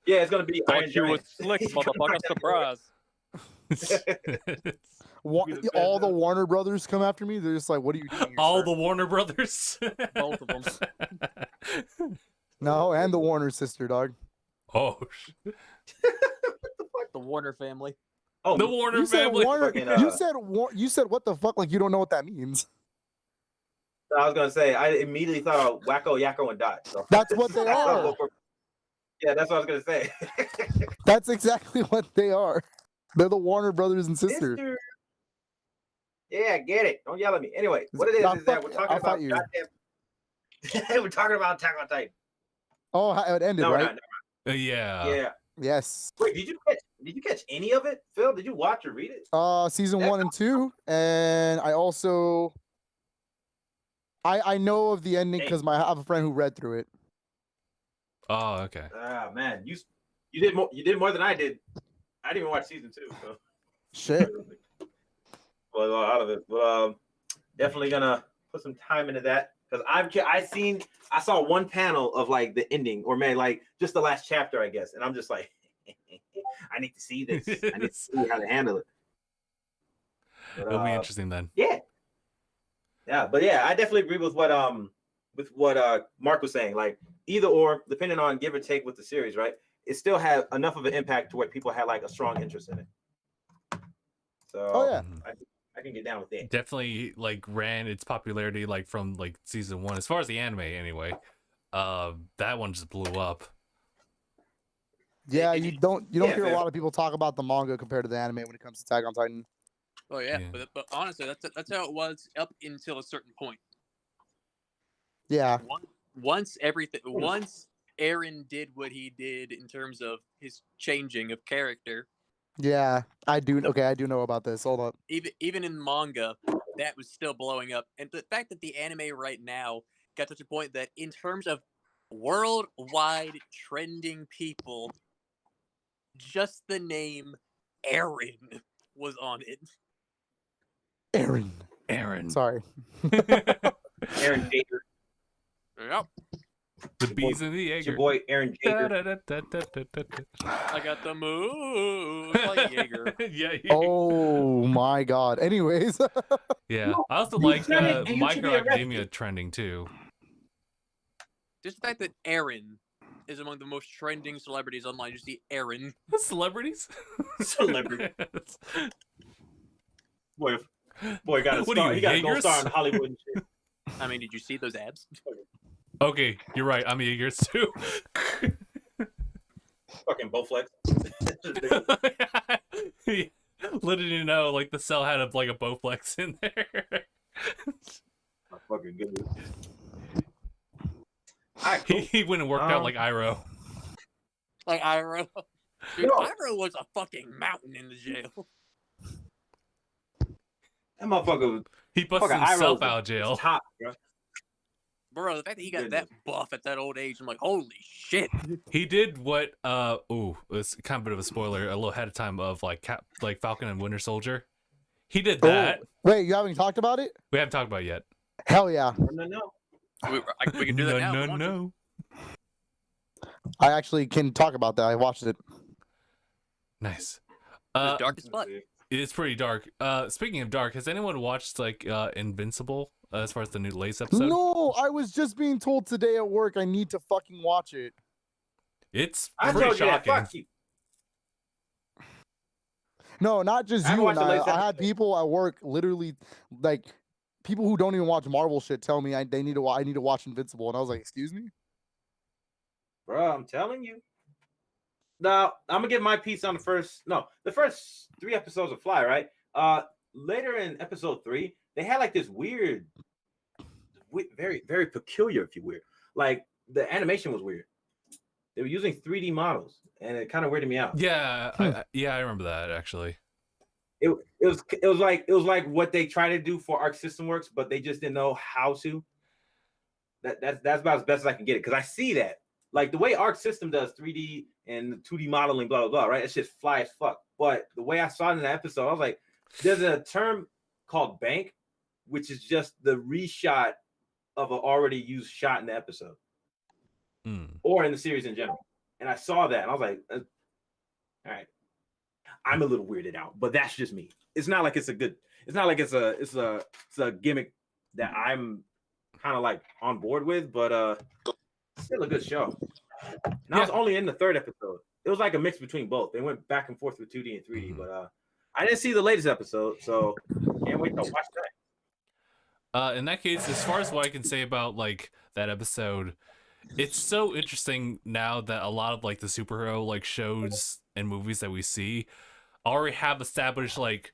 it's gonna be Iron Thought you was Giant. slick, motherfucker. Surprise. All the Warner Brothers come after me. They're just like, "What are you doing here, All sir?" the Warner Brothers. Both of them. No, and the Warner sister, dog. Oh, The Warner family. Oh, the Warner You said family. Warner. Fucking, You said what the fuck? Like you don't know what that means. I was gonna say, I immediately thought of Wacko, Yakko, and Dot. So. That's what they are. Yeah, that's what I was gonna say. That's exactly what they are. They're the Warner brothers and sisters. Sister. Yeah, get it. Don't yell at me. Anyway, what it is Nah, is that fuck we're it. talking I'll about fight you. goddamn. We're talking about Attack on Titan. Oh, how it ended, No, right? Yeah. Yeah. Yes. Wait, did you catch any of it, Phil? Did you watch or read it? Season 1 and 2, and I also I know of the ending because I have a friend who read through it. Oh, okay. Ah, man, you did more than I did. I didn't even watch season 2. So. Shit. Well, out of it. But definitely gonna put some time into that because I saw one panel of like the ending or maybe like just the last chapter, I guess, and I'm just like, I need to see this. I need to see how to handle it. But, It'll be interesting then. Yeah, but yeah, I definitely agree with what Mark was saying. Like either or, depending on give or take with the series, right? It still had enough of an impact to where people had like a strong interest in it. So, Oh yeah. I can get down with it. Definitely like ran its popularity like from like season 1 as far as the anime anyway. That one just blew up. Yeah, you don't hear fair. a lot of people talk about the manga compared to the anime when it comes to Attack on Titan. Oh yeah, Yeah. But honestly, that's how it was up until a certain point. Yeah. Once Eren did what he did in terms of his changing of character, Yeah, I do. Okay, I do know about this. Hold up. even in manga, that was still blowing up. And the fact that the anime right now got to such a point that in terms of worldwide trending people, just the name Eren was on it. Aaron. Sorry. Aaron Jaeger. Yep. The bees and the It's your Jaeger. boy Aaron Jaeger. I got the moves like Jaeger. Yeah. Oh my god. Anyways. Yeah. I also You like said it, and you My should Hero be arrested. Academia trending too. Just the fact that Eren is among the most trending celebrities online. You see Eren. Celebrities? Celebrity. Boy got a What are star. you, He got a gold Jaegers? star in Hollywood and shit. I mean, did you see those abs? Okay, you're right. I'm Jaegers too. Fucking Bowflex. Literally, know like the cell had a Bowflex in there. My fucking goodness. All right, cool. He went and worked out like Iroh. Like Iroh. Dude, No. Iroh was a fucking mountain in the jail. That motherfucker He busted fucking himself Iroh's out of jail. top, bro. Bro, the fact that he got that buff at that old age, I'm like, holy shit. He did what it's kind of a bit of a spoiler, a little ahead of time of like Falcon and Winter Soldier. He did that. Oh, wait, you haven't talked about it? We haven't talked about it yet. Hell yeah. No. We can do that now. if we want to. No. I actually can talk about that. I watched it. Nice. It's dark as fuck. It's pretty dark. Speaking of dark, has anyone watched like Invincible as far as the new latest episode? No, I was just being told today at work I need to fucking watch it. It's I pretty told you that. shocking. Fuck you. No, not just I haven't you watched and the I. latest I had episode. people at work literally like people who don't even watch Marvel shit tell me I need to watch Invincible, and I was like, excuse me? Bro, I'm telling you. Now, I'm gonna give my piece on the first 3 episodes of Fly, right? Later in episode 3, they had like this weird, very, very peculiar, if you will. Like the animation was weird. They were using 3D models, and it kind of weirded me out. Yeah, I remember that actually. it was like what they try to do for Arc System Works, but they just didn't know how to. That's about as best as I can get it, because I see that like the way Arc System does 3D and 2D modeling, blah blah blah, right? It's just fly as fuck. But the way I saw it in the episode, I was like, there's a term called bank, which is just the reshot of an already used shot in the episode or in the series in general. And I saw that and I was like, all right, I'm a little weirded out, but that's just me. It's not like it's a gimmick that I'm kind of like on board with, but still a good show. And I was only in the third episode. It was like a mix between both. They went back and forth with 2D and 3D, but I didn't see the latest episode, so can't wait to watch that. In that case, as far as what I can say about like that episode, it's so interesting now that a lot of like the superhero like shows and movies that we see already have established like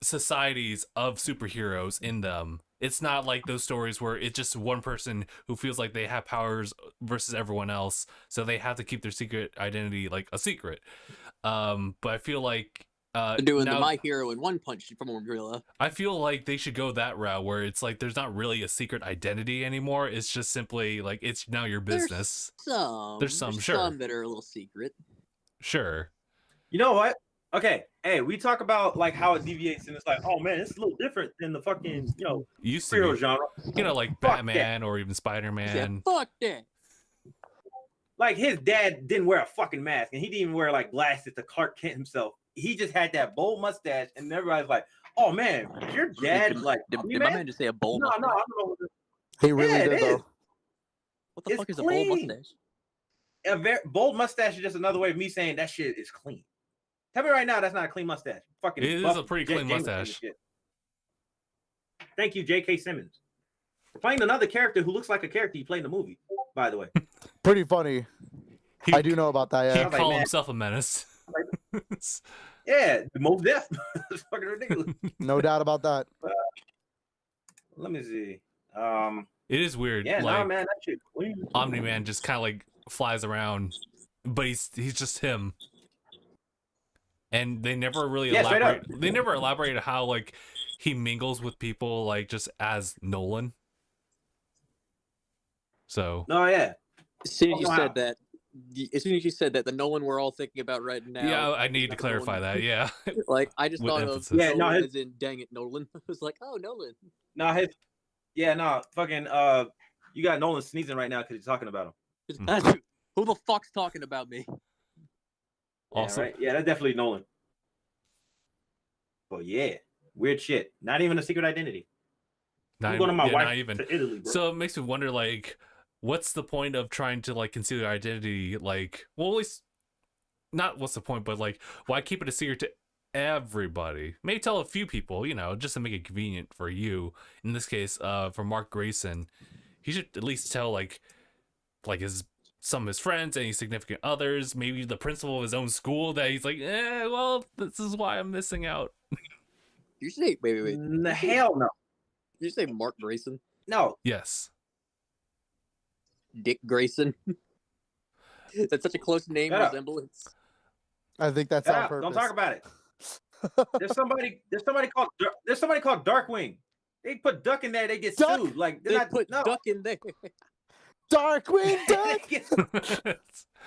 societies of superheroes in them. It's not like those stories where it's just one person who feels like they have powers versus everyone else, so they have to keep their secret identity like a secret. But I feel like They're doing the My Hero in One Punch from Gorilla. I feel like they should go that route where it's like there's not really a secret identity anymore. It's just simply like it's now your business. There's some that are a little secret. Sure. You know what? Okay, hey, we talk about like how it deviates, and it's like, oh man, it's a little different than the fucking superhero genre. You know, like Batman or even Spider-Man. Yeah, fuck that. Like his dad didn't wear a fucking mask, and he didn't even wear like glasses to Clark Kent himself. He just had that bold mustache, and everybody's like, "Oh man, your dad like." Did my man just say a bold mustache? No, I don't know. He really did though. What the fuck is a bold mustache? A bold mustache is just another way of me saying that shit is clean. Tell me right now that's not a clean mustache. Fucking it is a pretty clean mustache. Thank you, J.K. Simmons. For playing another character who looks like a character you played in the movie, by the way. Pretty funny. I do know about that, yeah. He called himself a menace. Yeah, most deaf. It's fucking ridiculous. No doubt about that. Let me see. It is weird. Yeah, like, no, man, that shit clean. Omni-Man just kind of like flies around, but he's just him. And they never really elaborate. They never elaborated how like he mingles with people like just as Nolan. So. No, yeah. As soon as you said that, the Nolan we're all thinking about right now. Yeah, I need to clarify that. Yeah. Like I just thought of Nolan as in dang it, Nolan. I was like, oh, Nolan. Fucking you got Nolan sneezing right now because you're talking about him. Who the fuck's talking about me? Also, right? Yeah, that's definitely Nolan. But yeah, weird shit. Not even a secret identity. I'm going to my wife to Italy, bro. So it makes me wonder, like, what's the point of trying to like conceal your identity? Like, well, at least not what's the point, but like, why keep it a secret to everybody? Maybe tell a few people, just to make it convenient for you. In this case, for Mark Grayson, he should at least tell like some of his friends, any significant others, maybe the principal of his own school that he's like, well, this is why I'm missing out. You say, wait. The hell no. Did you say Mark Grayson? No. Yes. Dick Grayson. That's such a close name resemblance. I think that's on purpose. Don't talk about it. There's somebody called Darkwing. They put Duck in there, they get sued. Like they put Duck in there. Darkwing Duck.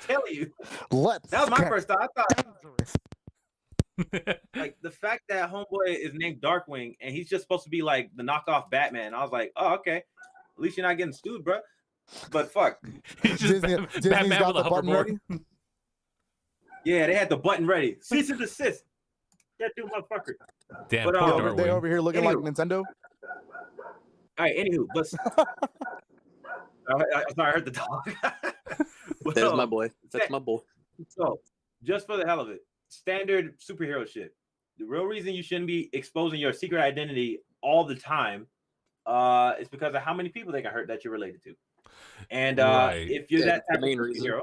Tell you. That was my first thought. I thought like the fact that homeboy is named Darkwing and he's just supposed to be like the knockoff Batman. I was like, oh, okay. At least you're not getting sued, bro. But fuck. He's just Disney's Batman got with the a button hoverboard. ready. Yeah, they had the button ready. Cease and desist. That dude, motherfucker. Damn, but, poor They over here looking like Nintendo. All right, anywho, but I heard the dog. That's my boy. That's my boy. So, just for the hell of it, standard superhero shit. The real reason you shouldn't be exposing your secret identity all the time is because of how many people they can hurt that you're related to. And if you're that type of superhero,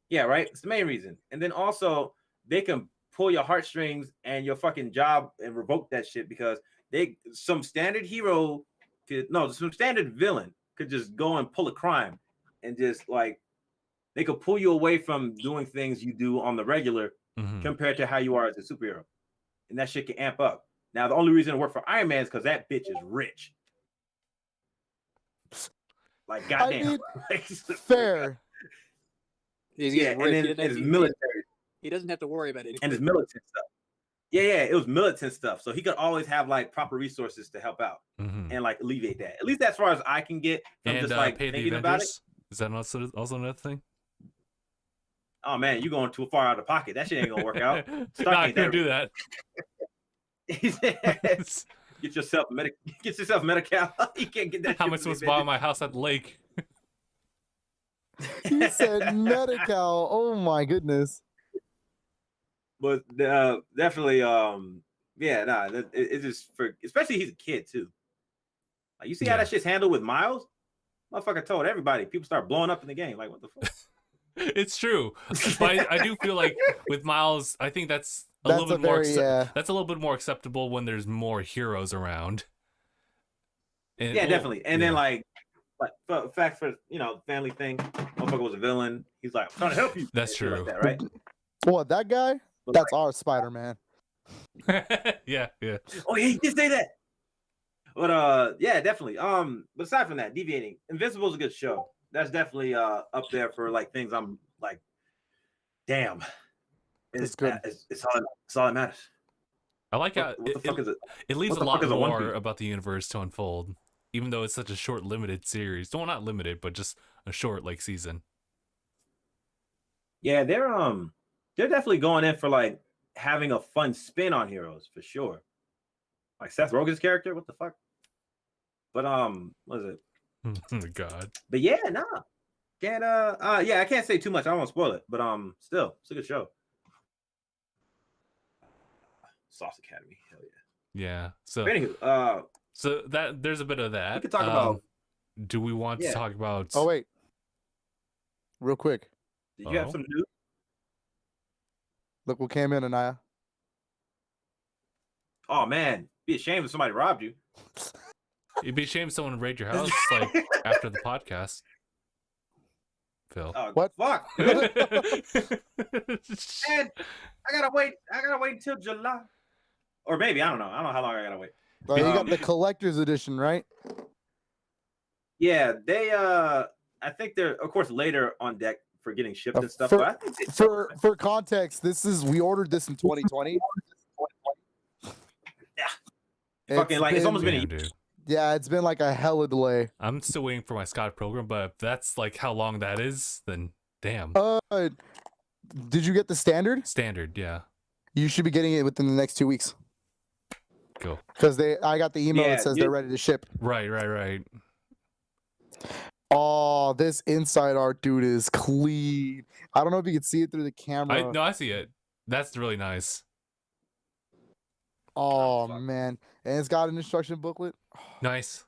yeah, right. It's the main reason. And then also they can pull your heartstrings and your fucking job and revoke that shit because some standard villain could just go and pull a crime and just like they could pull you away from doing things you do on the regular compared to how you are as a superhero. and that shit can amp up. Now, the only reason it worked for Iron Man is because that bitch is rich. Like, goddamn. I mean, Like, fair. He's yeah, getting and rich. then his military. He doesn't have to worry about anything. And his militant stuff. Yeah, it was militant stuff. So he could always have like proper resources to help out and like alleviate that. At least as far as I can get from just like pay thinking the about it. Is that also another thing? Oh man, you going too far out of pocket. That shit ain't gonna work out. I couldn't do that. Get yourself Medi-Cal. You can't get that. How am I supposed to buy my house at the lake? He said Medi-Cal. Oh my goodness. But definitely, it's just for, especially he's a kid too. Like, you see how that shit's handled with Miles? Motherfucker told everybody. People start blowing up in the game. Like, what the fuck? It's true, but I do feel like with Miles, I think that's a little bit more. That's a little bit more acceptable when there's more heroes around. And, definitely. And then like fact for family thing, motherfucker was a villain. He's like, I'm trying to help you. That's true, like that, right? What, that guy? That's our Spider-Man. yeah. Oh, yeah, he did say that. But definitely. But aside from that, deviating, Invincible's a good show. That's definitely up there for like things I'm like, damn. It's good. It's all that matters. I like how what the fuck is it? It leaves a lot more about the universe to unfold, even though it's such a short, limited series. Well, not limited, but just a short like season. Yeah, they're definitely going in for like having a fun spin on heroes for sure. Like Seth Rogen's character, what the fuck? But what is it? Oh God. But yeah, nah. Can't I can't say too much. I don't want to spoil it, but still, it's a good show. Sauce Academy, hell yeah. Yeah. So anywho, so that there's a bit of that. We could talk about. Do we want to talk about? Oh wait, real quick. Did you have some news? Look what came in, Anaya. Oh man, be ashamed if somebody robbed you. You'd be ashamed if someone raid your house like after the podcast. Phil. What? Fuck. Man, I gotta wait until July. Or maybe, I don't know. I don't know how long I gotta wait. You got the collector's edition, right? Yeah, they I think they're of course later on deck for getting shipped and stuff. For, but I think for context, we ordered this in 2020. Yeah. Fucking like it's almost been a year. Dude. Yeah, it's been like a hella delay. I'm still waiting for my Scott program, but if that's like how long that is, then damn. Did you get the standard? Standard, yeah. You should be getting it within the next 2 weeks. Cool. Because I got the email that says they're ready to ship. Right. Oh, this inside art, dude, is clean. I don't know if you can see it through the camera. I see it. That's really nice. Oh man, and it's got an instruction booklet. Nice.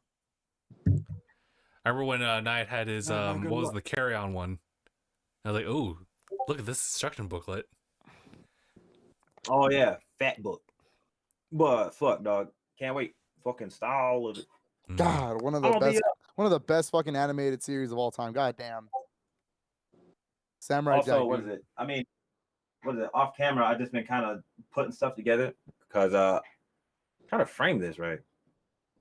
I remember when Knight had his what was the carry-on one? I was like, oh, look at this instruction booklet. Oh yeah, fat book. But fuck, dog, can't wait. Fucking style of it. God, one of the best fucking animated series of all time. God damn. Samurai Jack. What is it? I mean, what is it? Off camera, I just been kind of putting stuff together because trying to frame this right.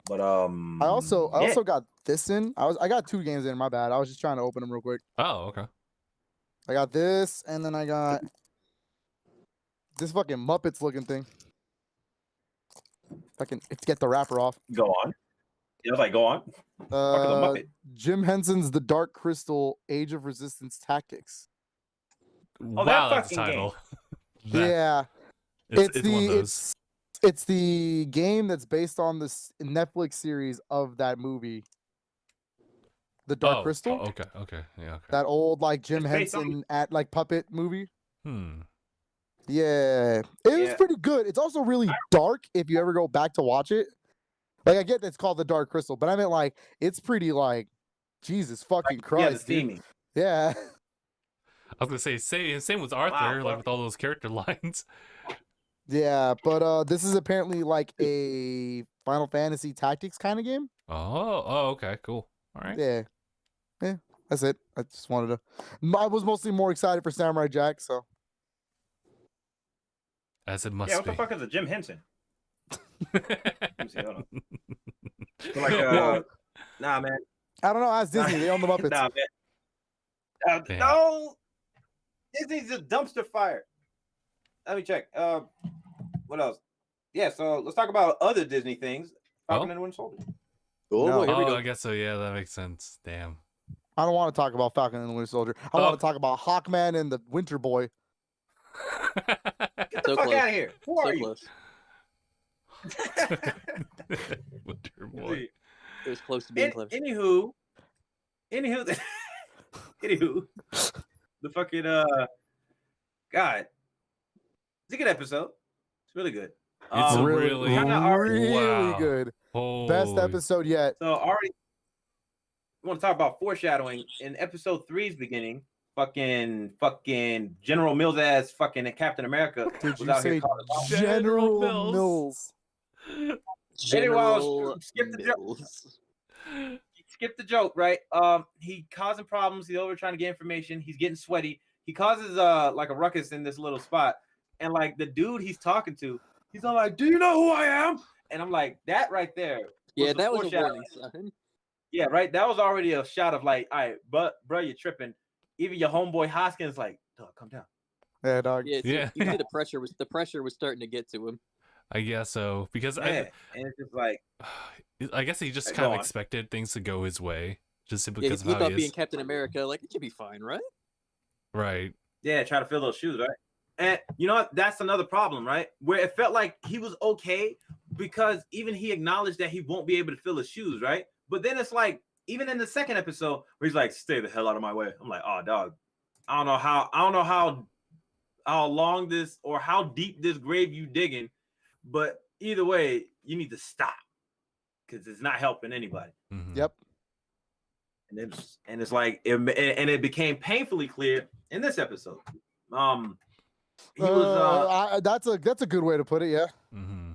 But I also got this in. I got 2 games in. My bad. I was just trying to open them real quick. Oh, okay. I got this, and then I got this fucking Muppets looking thing. If I can get the wrapper off. Go on. Yeah, I was like, go on. Jim Henson's The Dark Crystal: Age of Resistance Tactics. Oh, wow, that's the title. Yeah. It's one of those. It's the game that's based on this Netflix series of that movie, The Dark Crystal. Oh, okay, yeah. Okay. That old like Jim Henson puppet movie. Yeah, it was pretty good. It's also really dark if you ever go back to watch it. Like I get that it's called The Dark Crystal, but I meant like it's pretty like Jesus fucking Christ. Yeah. I was gonna say same with Arthur, like with all those character lines. Yeah, but this is apparently like a Final Fantasy Tactics kind of game. Oh, okay, cool. All right. Yeah, that's it. I just wanted to. I was mostly more excited for Samurai Jack. So. As it must Yeah, what be. the fuck is a Jim Henson? Let me see, hold on. So nah, man. I don't know. Ask Disney. They own the Muppets. Nah, man. No, Disney's a dumpster fire. Let me check. What else? Yeah, so let's talk about other Disney things. Falcon and the Winter Soldier. Oh, here we go. I guess so. Yeah, that makes sense. Damn. I don't want to talk about Falcon and the Winter Soldier. I want to talk about Hawkman and the Winter Boy. Get the fuck out of here. Who are you? Close. Winter Boy. It was close to being close. Anywho, the fucking God, it's a good episode. It's really good. It's really good. Best episode yet. So already, I want to talk about foreshadowing in episode 3's beginning. Fucking General Mills ass fucking Captain America. Did you say General Mills? General Mills. Skip the joke, right? He causing problems. He's over trying to get information. He's getting sweaty. He causes like a ruckus in this little spot, and like the dude he's talking to, he's all like, "Do you know who I am?" And I'm like, that right there. Yeah, that was a warning sign. Yeah, right. That was already a shot of like, all right, but bro, you're tripping. Even your homeboy Hoskins like, dog, come down. Yeah, dog. Yeah, you see the pressure was starting to get to him. I guess so, because and it's just like, I guess he just kind of expected things to go his way, just simply because he thought being Captain America, like, it should be fine, right? Right. Yeah, try to fill those shoes, right? And you know what? That's another problem, right? Where it felt like he was okay because even he acknowledged that he won't be able to fill his shoes, right? But then it's like, even in the second episode, where he's like, "Stay the hell out of my way." I'm like, "Oh, dog, I don't know how long this or how deep this grave you digging, but either way, you need to stop because it's not helping anybody." Mm-hmm. Yep. And it's like it became painfully clear in this episode. He was that's a good way to put it. Yeah. Mm-hmm.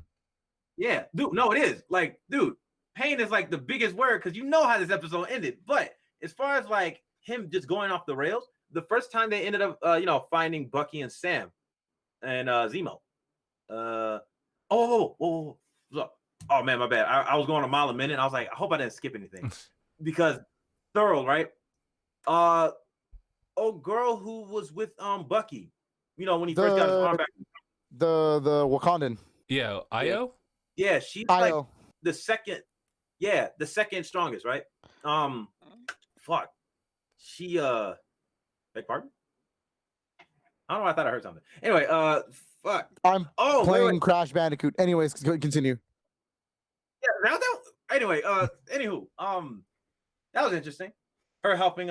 Yeah, dude. No, it is like, dude. Pain is like the biggest word because you know how this episode ended. But as far as like him just going off the rails, the first time they ended up, finding Bucky and Sam and Zemo. Oh man, my bad. I was going a mile a minute. I was like, I hope I didn't skip anything because thorough, right? Girl who was with Bucky, when he first got his arm back. The Wakandan. Yeah, Io. Yeah, she's Io. like the second. Yeah, the second strongest, right? Fuck. She beg pardon? I don't know. I thought I heard something. Anyway, fuck. I'm playing wait. Crash Bandicoot. Anyways, continue. Yeah, anyway, anywho, that was interesting. Her helping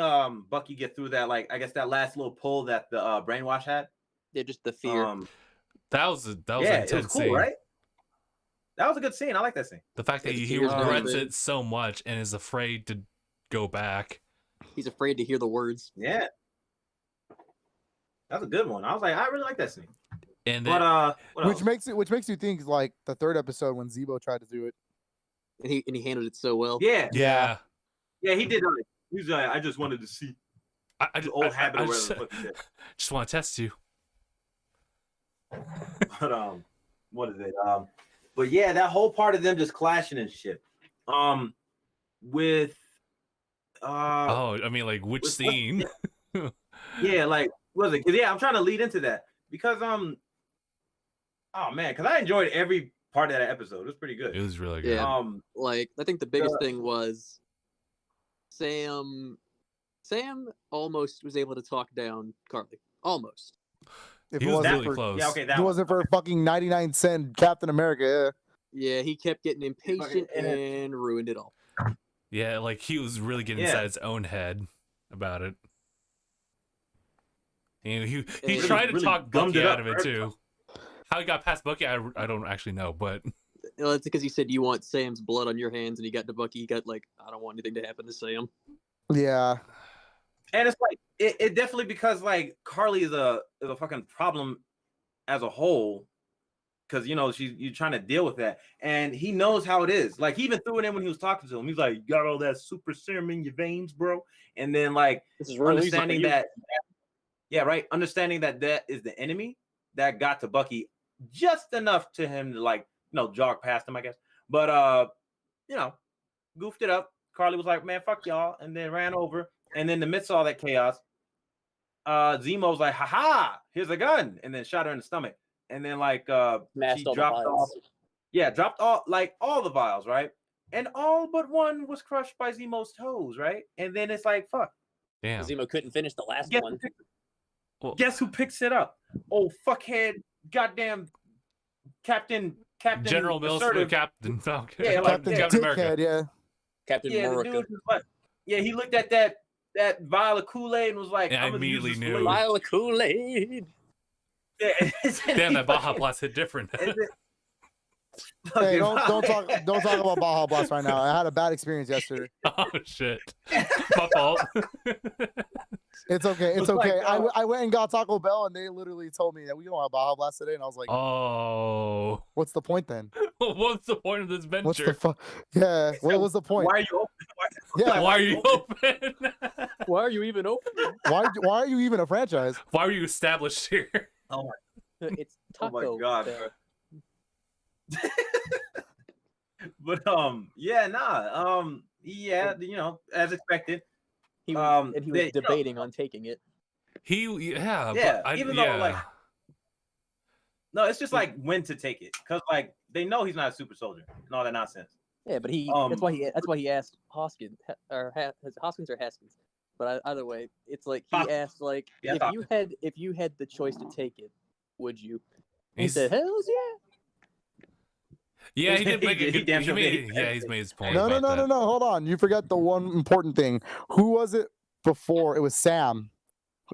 Bucky get through that, like, I guess that last little pull that the brainwash had. Yeah, just the fear. That was an it intense was cool, scene. right? That was a good scene. I like that scene. The fact that he regrets it so much and is afraid to go back. He's afraid to hear the words. Yeah. That's a good one. I was like, I really like that scene. And then, but which makes you think like the third episode when Zebo tried to do it. And he handled it so well. Yeah. Yeah, he did. He was like, I just wanted to see. I old habit I or just, whatever the fuck he said. just want to test you. But what is it? But yeah, that whole part of them just clashing and shit. With I mean, like, which scene? Yeah, like, was it? Yeah, I'm trying to lead into that because oh man, because I enjoyed every part of that episode. It was pretty good. It was really good. Yeah. Like, I think the biggest thing was Sam almost was able to talk down Carly. Almost. If He it was wasn't really for, close. Yeah, okay, if that it wasn't for fucking 99-cent Captain America. Yeah, he kept getting impatient and ruined it all. Yeah, like he was really getting inside his own head about it. And he And tried to really talk gummed Bucky it out up of it for too. How he got past Bucky, I don't actually know, but It's because he said, "You want Sam's blood on your hands," and he got to Bucky. He got like, "I don't want anything to happen to Sam." Yeah. And it's like it definitely because like Carly is a fucking problem as a whole, because you're trying to deal with that, and he knows how it is. Like he even threw it in when he was talking to him. He's like, "You got all that super serum in your veins, bro," and then like This is really understanding that is the enemy that got to Bucky just enough to him to like, jog past him, I guess. But goofed it up. Carly was like, man, fuck y'all, and then ran over. And then in the midst of all that chaos, Zemo's like, haha, here's a gun, and then shot her in the stomach. And then like she dropped off. Yeah, dropped all the vials, right? And all but one was crushed by Zemo's toes, right? And then it's like, fuck. Damn. Zemo couldn't finish the last one. Guess who picks it up? Oh, fuckhead, goddamn Captain General Mills, Captain Falcon. Yeah, like Captain America. Yeah. Captain America. He looked at that vial of Kool-Aid and was like, I immediately knew. Vial of Kool-Aid. Yeah. Damn, that Baja Blast hit different. Hey, don't talk about Baja Blast right now. I had a bad experience yesterday. Oh shit, my fault. It's okay. It's okay. I went and got Taco Bell, and they literally told me that we don't have Baja Blast today, and I was like, oh, what's the point then? What's the point of this venture? What's the fuck? Yeah, what was the point? Why are you open? Why are you open? Why are you even open? Why are you even a franchise? Why are you established here? Oh my! It's Taco. Oh my god! Bell. But as expected. He was debating on taking it. No, it's just like when to take it, because like they know he's not a super soldier and all that nonsense. Yeah, but that's why he asked Hoskins or Hoskins or Haskins. But either way, it's like he asked like if you had the choice to take it, would you? He said, "Hells yeah." Yeah, he did make it. He's made his point. No. Hold on. You forgot the one important thing. Who was it before? It was Sam.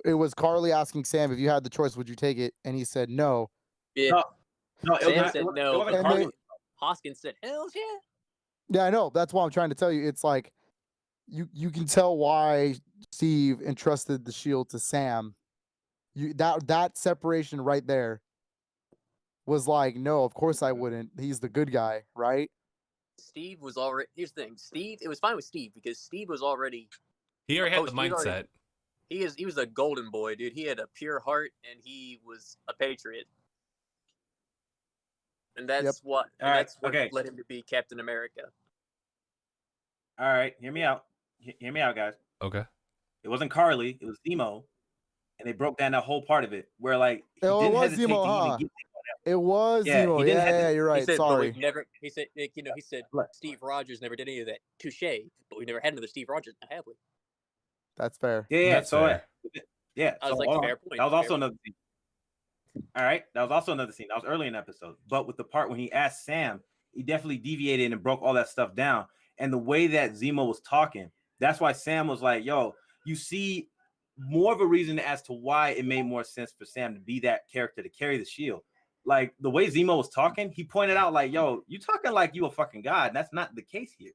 It was Carly asking Sam, if you had the choice, would you take it? And he said no. Yeah. No, Sam said no. Hoskins said, "Hells yeah." Yeah, I know. That's why I'm trying to tell you. It's like you can tell why Steve entrusted the shield to Sam. That separation right there was like, no, of course I wouldn't. He's the good guy, right? Steve was already. Here's the thing, Steve. It was fine with Steve because Steve was already. He already had the mindset. He was a golden boy, dude. He had a pure heart and he was a patriot. And that's what led him to be Captain America. All right, hear me out. Hear me out, guys. Okay. It wasn't Carly. It was Zemo, and they broke down that whole part of it where like he didn't hesitate Zemo, to huh? even get. It was Zemo. Yeah, you're right. He said, Sorry. He said, Steve Rogers never did any of that. Touche. But we never had another Steve Rogers, have we? That's fair. Yeah. That's fair. I was like, fair point. That was also another scene. All right, that was also another scene. That was early in the episode. But with the part when he asked Sam, he definitely deviated and broke all that stuff down. And the way that Zemo was talking, that's why Sam was like, yo, you see more of a reason as to why it made more sense for Sam to be that character to carry the shield. Like the way Zemo was talking, he pointed out like, yo, you talking like you a fucking god. And that's not the case here.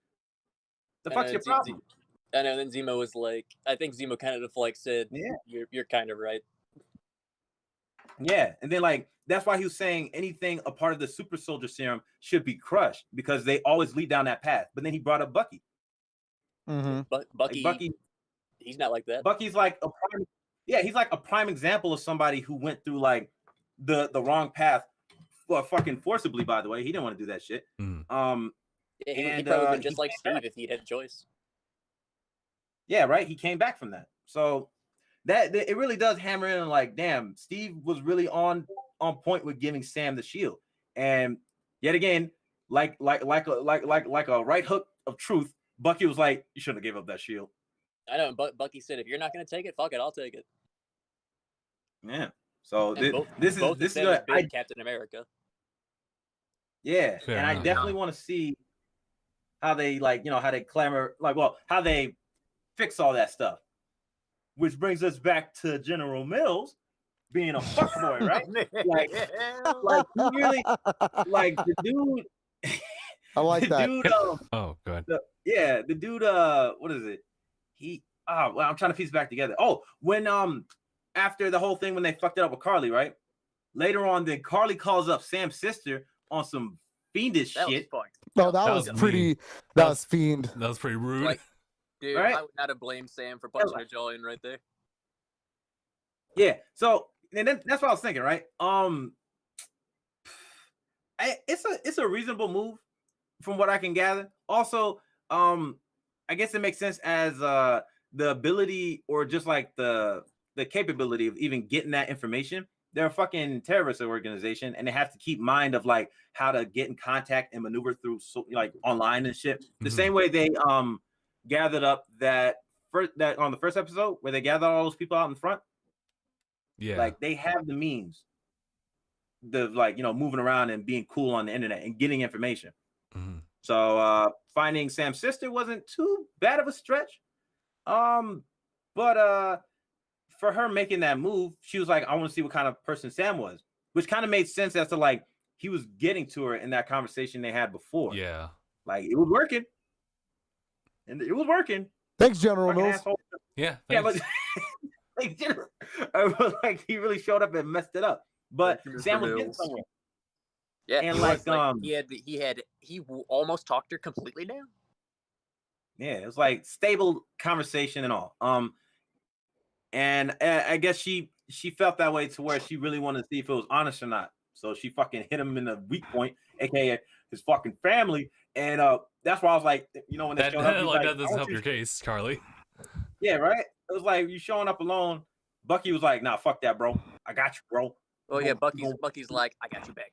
The fuck's your problem? I know. Then Zemo was like, I think Zemo kind of like said, yeah, you're kind of right. Yeah, and then like that's why he was saying anything a part of the super soldier serum should be crushed because they always lead down that path. But then he brought up Bucky. Mm-hmm. But Bucky, he's not like that. Bucky's like he's like a prime example of somebody who went through like the wrong path, fucking forcibly. By the way, he didn't want to do that shit. Mm. He probably been just like Steve if he'd had a choice. Yeah, right. He came back from that, so that it really does hammer in like, damn, Steve was really on point with giving Sam the shield, and yet again, like a right hook of truth, Bucky was like, you shouldn't have gave up that shield. I know, but Bucky said, if you're not going to take it, fuck it, I'll take it. Yeah. So this is Captain America. Yeah, fair and enough. I definitely want to see how they how they clamor how they fix all that stuff. Which brings us back to General Mills being a fuckboy, right? like he really like the dude. I like that. Dude, oh, good. The dude. What is it? I'm trying to piece it back together. Oh, when after the whole thing when they fucked it up with Carly, right? Later on, then Carly calls up Sam's sister on some fiendish shit. No, that was pretty. That was fiend. That was pretty rude. Like, dude, right? I would not have blamed Sam for punching her jaw in right there. Yeah. So and then that's what I was thinking, right? it's a reasonable move from what I can gather. Also, I guess it makes sense as the ability or just like the capability of even getting that information. They're a fucking terrorist organization, and they have to keep mind of like how to get in contact and maneuver through like online and shit. The same way they gathered up that on the first episode where they gathered all those people out in front. Yeah, like they have the means, the like moving around and being cool on the internet and getting information. So finding Sam's sister wasn't too bad of a stretch. But for her making that move, she was like, I want to see what kind of person Sam was, which kind of made sense as to like he was getting to her in that conversation they had before. Yeah, like it was working, and it was working. Thanks, General Mills. Asshole. Yeah, but like, like he really showed up and messed it up. But Sam was getting somewhere. Yeah, and he almost talked her completely down. Yeah, it was like stable conversation and all. And I guess she felt that way to where she really wanted to see if it was honest or not. So she fucking hit him in the weak point, aka his fucking family. And that's why I was like, when they showed up, like that doesn't help your case, Carly. Yeah, right. It was like you showing up alone. Bucky was like, "Nah, fuck that, bro. I got you, bro." Oh yeah, Bucky's like, "I got you back."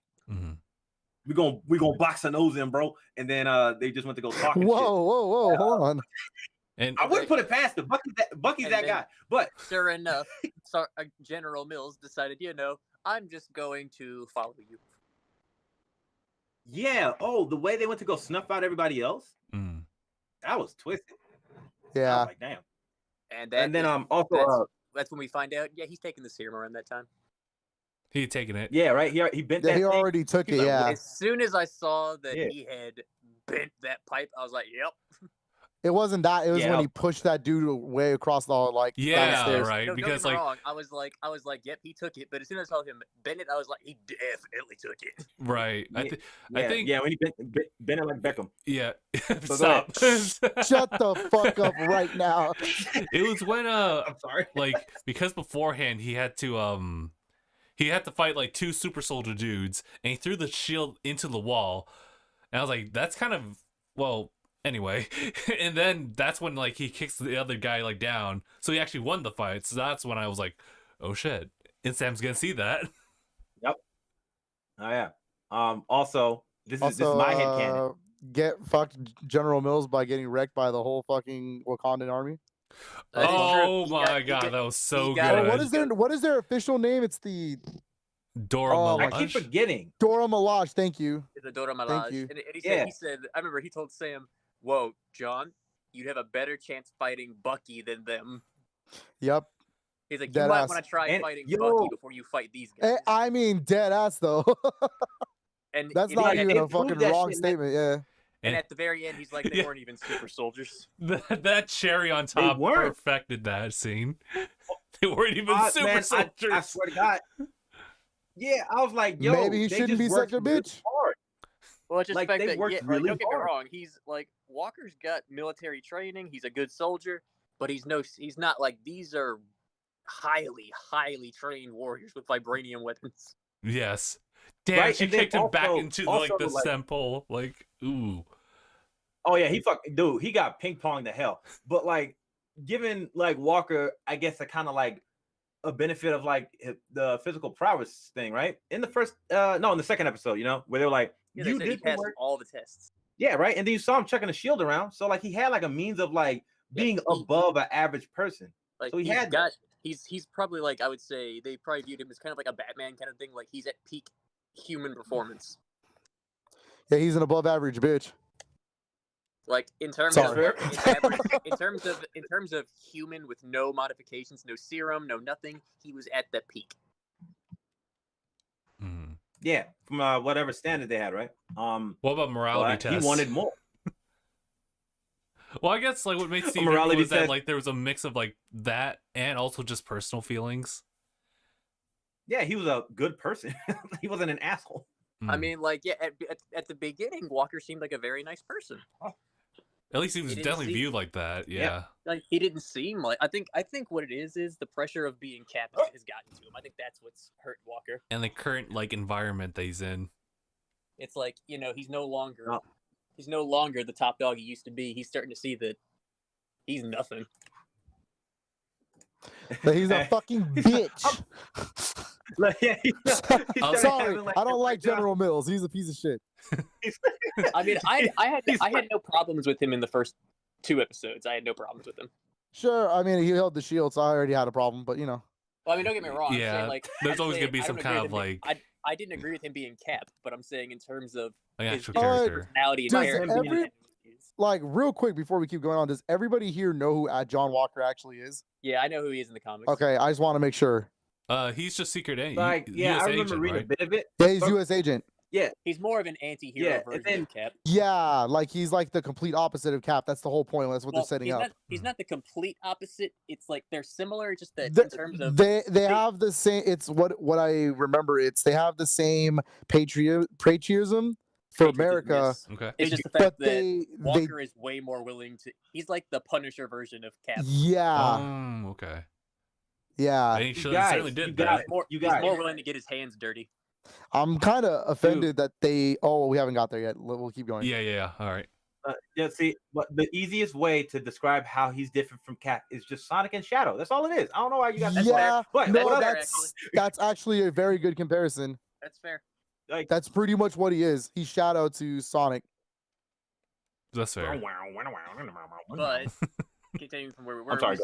We gonna box a nose in, bro. And then they just went to go talk. Whoa, hold on. And I wouldn't put it past him. Bucky's that guy. But sure enough, General Mills decided, I'm just going to follow you. Yeah. Oh, the way they went to go snuff out everybody else. That was twisted. Yeah. I was like, damn. And then also that's when we find out. Yeah, he's taking the serum around that time. He had taken it. Yeah, right. He bent that. He thing. already took it. Yeah. As soon as I saw that he had bent that pipe, I was like, "Yep." It wasn't that. It was when he pushed that dude way across the downstairs. Right. No, because don't get me wrong. I was like, "Yep, he took it." But as soon as I saw him bend it, I was like, "He definitely took it." Right. I think. Yeah, when he bent it like Beckham. Yeah. So Stop. Shut the fuck up right now. It was when I'm sorry. like because beforehand he had to fight like two super soldier dudes, and he threw the shield into the wall, and I was like, that's kind of anyway. And then that's when like he kicks the other guy like down, so he actually won the fight. So that's when I was like, oh shit, and Sam's gonna see that. Yep. Oh yeah. Also, this is my headcanon. Get fucked General Mills by getting wrecked by the whole fucking Wakandan army. Oh my god, that was so good. Oh, what is their official name? It's the Dora Milaje. I keep forgetting. Dora Milaje. Thank you. The Dora Milaje. Thank you. And he said, I remember he told Sam, "Whoa, John, you'd have a better chance fighting Bucky than them." Yep. He's like, you might want to try fighting Bucky before you fight these guys. I mean, dead ass though. And that's not even a fucking wrong statement. Yeah. And at the very end, he's like, they weren't even super soldiers. That cherry on top perfected that scene. They weren't even super soldiers. I swear to God. Yeah, I was like, yo, maybe he shouldn't be such a bitch. Hard. Well, it's just like, the fact they that, worked really don't get me hard. wrong. He's like, Walker's got military training. He's a good soldier, but he's not like, these are highly, highly trained warriors with vibranium weapons. Yes. Damn, she kicked him back into the sample. Like, ooh. Oh yeah, he got ping ponged to hell. But like, given like Walker, I guess a kind of like a benefit of like the physical prowess thing, right? In the in the second episode, where they're like, you did pass all the tests. Yeah, right. And then you saw him chucking a shield around, so like he had like a means of like being above an average person. Like, so he's probably like, I would say they probably viewed him as kind of like a Batman kind of thing. Like he's at peak human performance. Yeah, he's an above average bitch. Like in terms of human with no modifications, no serum, no nothing, he was at the peak. Yeah, from whatever standard they had, right? What about morality tests? He wanted more. Well, I guess like what makes Steve was that like there was a mix of like that and also just personal feelings. Yeah, he was a good person. He wasn't an asshole. I mean, like, yeah, at the beginning, Walker seemed like a very nice person. At least he was definitely viewed like that. Yeah. Like he didn't seem like. I think what it is the pressure of being captain has gotten to him. I think that's what's hurt Walker. And the current like environment that he's in. It's like, he's no longer No. the top dog he used to be. He's starting to see that he's nothing. That he's a fucking bitch. I'm Sorry, I don't like General Mills. He's a piece of shit. I mean, I had no problems with him in the first 2 episodes. I had no problems with him. Sure, I mean he held the shield, so I already had a problem. But Well, I mean, don't get me wrong. I'm Yeah, saying, like, there's always saying gonna be I some don't kind agree of with him like I didn't agree with him being Cap, but I'm saying in terms of an his actual character. personality and Does character. like real quick before we keep going on, does everybody here know who John Walker actually is? Yeah, I know who he is in the comics. Okay, I just want to make sure. He's just secret agent. Like, yeah, US I remember agent, reading right? a bit of it. Yeah, he's U.S. agent. Yeah, He's more of an anti-hero Yeah, and version then- of Cap. Yeah, like he's like the complete opposite of Cap. That's the whole point. That's what Well, they're setting he's up. He's not the complete opposite. It's like they're similar, just that The- in terms of they have the same. It's what I remember. It's they have the same patriotism for patriotism, America, yes. Okay. It's just the fact but that they Walker is way more willing to. He's like the Punisher version of Cap. yeah Okay. yeah. And he You certainly guys, did you that. guys, He's guys. more willing to get his hands dirty. I'm kind of offended that they. Oh, we haven't got there yet. We'll keep going. Yeah. All right. Yeah, see, but the easiest way to describe how he's different from Cap is just Sonic and Shadow. That's all it is. I don't know why you got that. Yeah, But no, what fair, that's actually a very good comparison. That's fair. like, That's pretty much what he is. He's Shadow to Sonic. That's fair. But continuing from where we were, I'm sorry,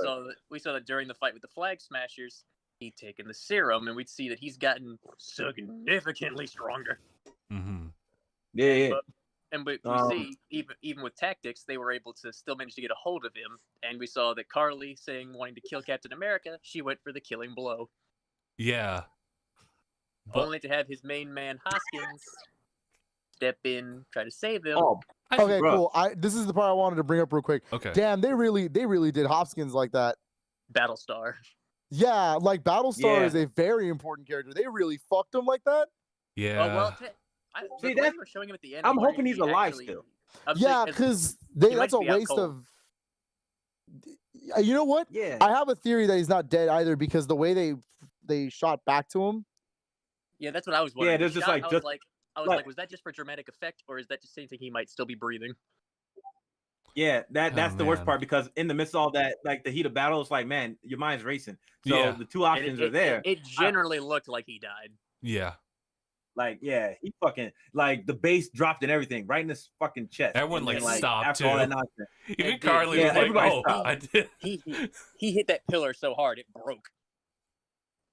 we saw that during the fight with the Flag Smashers, he'd taken the serum, and we'd see that he's gotten significantly stronger. Mm-hmm. yeah. And we Um, see, even with tactics, they were able to still manage to get a hold of him. And we saw that Carly, wanting to kill Captain America, she went for the killing blow. Yeah. But Only to have his main man, Hoskins, step in, try to save him. Oh, Okay, bruh. cool. This is the part I wanted to bring up real quick. okay. Damn, they really did Hopkins like that. Battlestar. Yeah, like Battlestar Yeah. is a very important character. They really fucked him like that. Yeah. Oh, well, See, the way that's- they were showing him at the end. I'm wondering hoping if he's he alive actually- still. I'm Yeah, saying, because he might that's a be out waste cold. of. You know what? Yeah. I have a theory that he's not dead either because the way they shot back to him. Yeah, that's what I was wondering. Yeah, there's just, like, I was just- like, was that just for dramatic effect, or is that just saying he might still be breathing? Yeah, that's the worst man. part because in the midst of all that, like the heat of battle, it's like, man, your mind's racing. So Yeah. the two And options are there. It generally looked like he died. Yeah. Like, yeah, he fucking like the bass dropped and everything right in his fucking chest. Everyone, And like, then, stopped, after all that too. nonsense. Even did. Carly Yeah, was like, everybody "Oh, stopped. I did." He hit that pillar so hard it broke.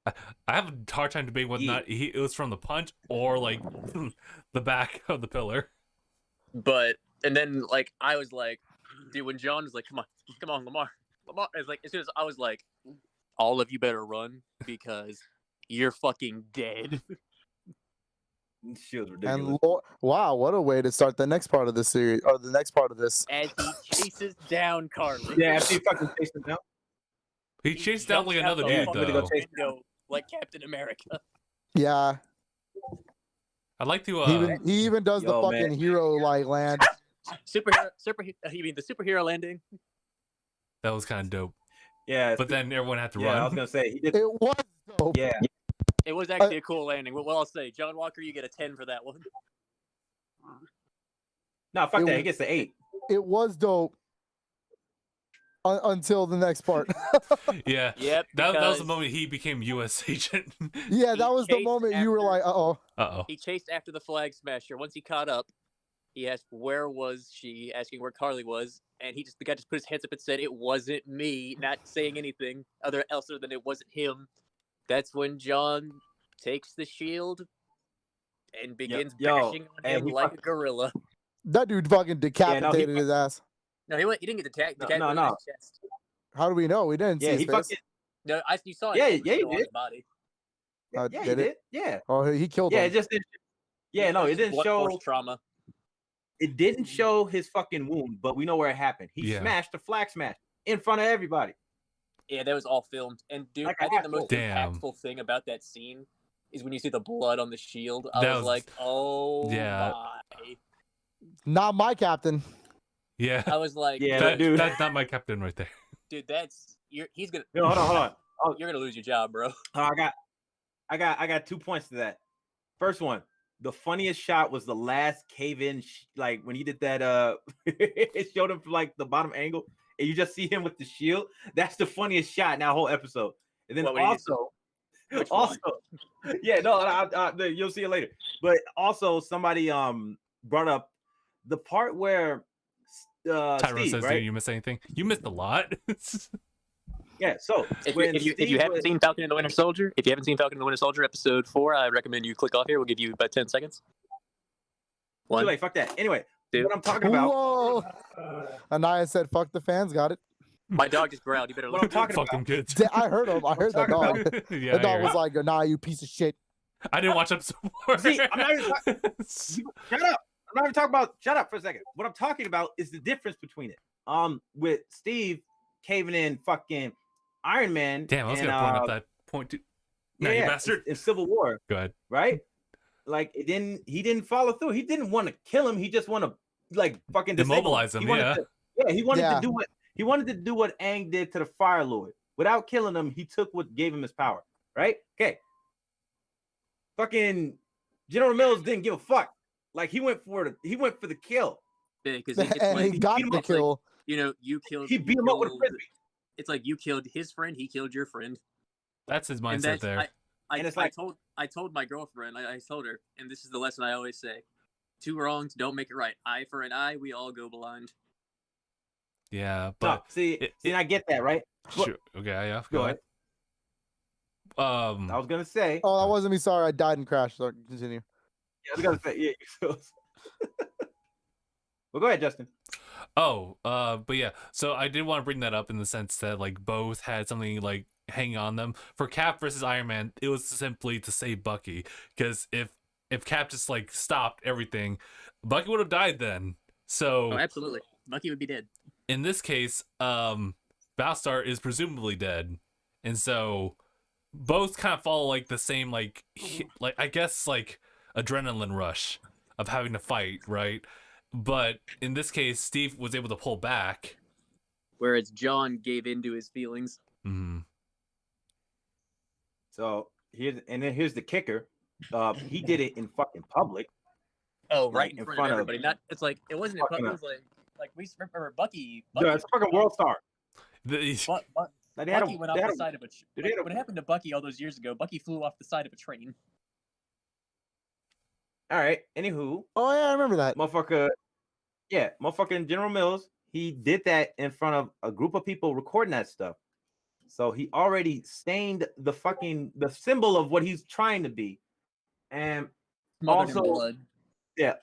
I have a hard time debating whether or not it was from the punch or like the back of the pillar. But and then like I was like, dude, when John was like, come on, Lamar. It's like as soon as I was like, all of you better run because you're fucking dead. She was ridiculous. And wow, what a way to start the next part of this series or the next part of this. As he chases down Carly. Yeah, after he fucking chased him down. He chased down like jumps out another the dude fucking to go though. chase window like Captain America. Yeah, I'd like to. he even does the Yo, fucking man. hero like land. Superhero. You mean the superhero landing? That was kind of dope. Yeah, But then everyone had to yeah, I was run. gonna say he did. It was dope. Yeah, It was actually a cool landing. Well, I'll say, John Walker, you get a 10 for that one. no, fuck It- that. He gets the 8. It was dope until the next part. Yeah. Yep. That was the because moment he became U.S. agent. Yeah, He that was the chased moment you were after- like, "Uh-oh." Uh-oh. He chased after the Flag Smasher. Once he caught up, he asked, "Where was she?" Asking where Carly was, and the guy just put his hands up and said, "It wasn't me," not saying anything other than it wasn't him. That's when John takes the shield and begins yo, bashing on and him he like a fucking- gorilla. That dude fucking decapitated his ass. No, he didn't get the No, no, no. chest. How do we know? We didn't see Yeah, his he face. fucking. No, you saw it. Yeah, it yeah, he on his did. body. Oh, Yeah, he did it? did. Yeah, Oh, he killed yeah. him. It just didn't. Yeah, no, it didn't Blunt show. force trauma. It didn't show his fucking wound, but we know where it happened. He Yeah. smashed the flag smash in front of everybody. Yeah, that was all filmed. And dude, Like I a think the most Damn. impactful thing about that scene is when you see the blood on the shield. I That was was- like, oh Yeah. my. Not my captain. Yeah. I was like, Yeah, That- dude. That's not my captain right there. dude, he's gonna. Yo, hold on. You're gonna lose your job, bro. I got 2 points to that. First one, the funniest shot was the last cave-in, like when he did that. It showed him from like the bottom angle, and you just see him with the shield. That's the funniest shot in that whole episode. And then also, yeah, no, you'll see it later. But also, somebody brought up the part where Tyrone Steve, says, right? "Did you miss anything? You missed a lot." Yeah, so if you haven't seen Falcon and the Winter Soldier, episode 4, I recommend you click off here. We'll give you about 10 seconds. Too late, fuck that. Anyway, 2. what I'm talking about. Whoa! Anaya said, "Fuck the fans." Got it. My dog just growled. You better What I'm listen. talking Fucking about. kids. I heard him. I heard that dog. Yeah, The I dog heard. was like, "Nah, you piece of shit." I didn't watch episode 4. See, I'm not even shut up. I'm not even talking about. Shut up for a second. What I'm talking about is the difference between it. With Steve caving in fucking Iron Man. Damn, I was and, gonna point up that point too. No, you bastard. In Civil War. Go ahead. Right? Like he didn't follow through. He didn't want to kill him. He just want to like fucking Demobilize him. He wanted to do what he wanted to do what Aang did to the Fire Lord. Without killing him, he took what gave him his power. Right? Okay. Fucking General Mills didn't give a fuck. Like he went for the kill. Yeah, because And he got the kill. Like, you killed. He beat him up with a frisbee. It's like you killed his friend. He killed your friend. That's his mindset there. I told my girlfriend. I told her, and this is the lesson I always say: 2 wrongs don't make it right. Eye for an eye. We all go blind. Yeah, But but I get that, right? sure. Okay, yeah. Go ahead. I was gonna say. Oh, that wasn't me. Sorry, I died and crashed. So continue. Yeah, I was gonna say. Yeah. Well, go ahead, Justin. But yeah. So I did want to bring that up in the sense that like both had something like hanging on them. For Cap versus Iron Man, it was simply to save Bucky. Because if Cap just like stopped everything, Bucky would have died then. So absolutely, Bucky would be dead. In this case, Battlestar is presumably dead, and so both kind of follow like the same like I guess like adrenaline rush of having to fight, right? But in this case, Steve was able to pull back, whereas John gave into his feelings. Mm-hmm. So here's the kicker. He did it in fucking public. Oh, right in front of everybody. Not it's like it wasn't in public. It was like we remember Bucky. Yeah, it's fucking World Star. Bucky went off the side of a. What happened to Bucky all those years ago? Bucky flew off the side of a train. All right. Anywho. Oh yeah, I remember that. Motherfucking General Mills. He did that in front of a group of people recording that stuff. So he already stained the symbol of what he's trying to be, and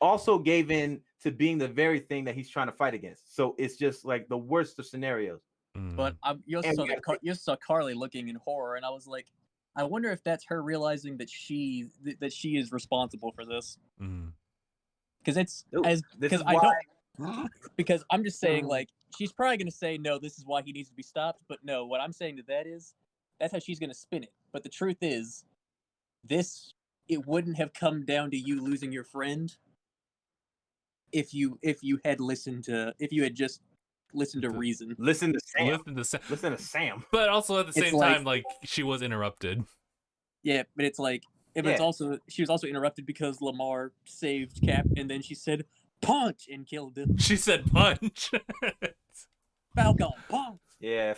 also gave in to being the very thing that he's trying to fight against. So it's just like the worst of scenarios. But you saw Carly looking in horror, and I was like, I wonder if that's her realizing that she is responsible for this. Because because I'm just saying, like, she's probably gonna say no, this is why he needs to be stopped. But no, what I'm saying to that is that's how she's gonna spin it. But the truth is, it wouldn't have come down to you losing your friend if you had just listened to reason. Listen to Sam. But also at the same time, like she was interrupted. Yeah, but it's like she was also interrupted because Lamar saved Cap, and then she said punch and killed him. She said punch. Falcon punch. Yeah.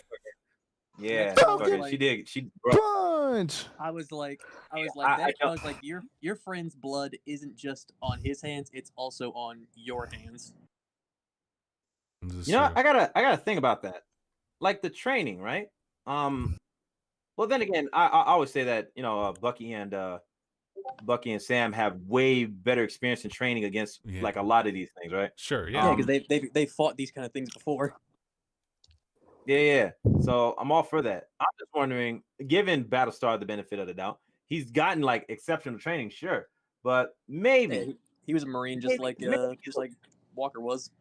Yeah, she did. Punch. I was like, your friend's blood isn't just on his hands; it's also on your hands. You know, I gotta think about that. Like the training, right? Well, then again, I always say that Bucky and Sam have way better experience in training against like a lot of these things, right? Sure, yeah. Because they fought these kind of things before. Yeah. So I'm all for that. I'm just wondering, given Battlestar the benefit of the doubt, he's gotten like exceptional training, sure, but maybe he was a Marine, just like Walker was.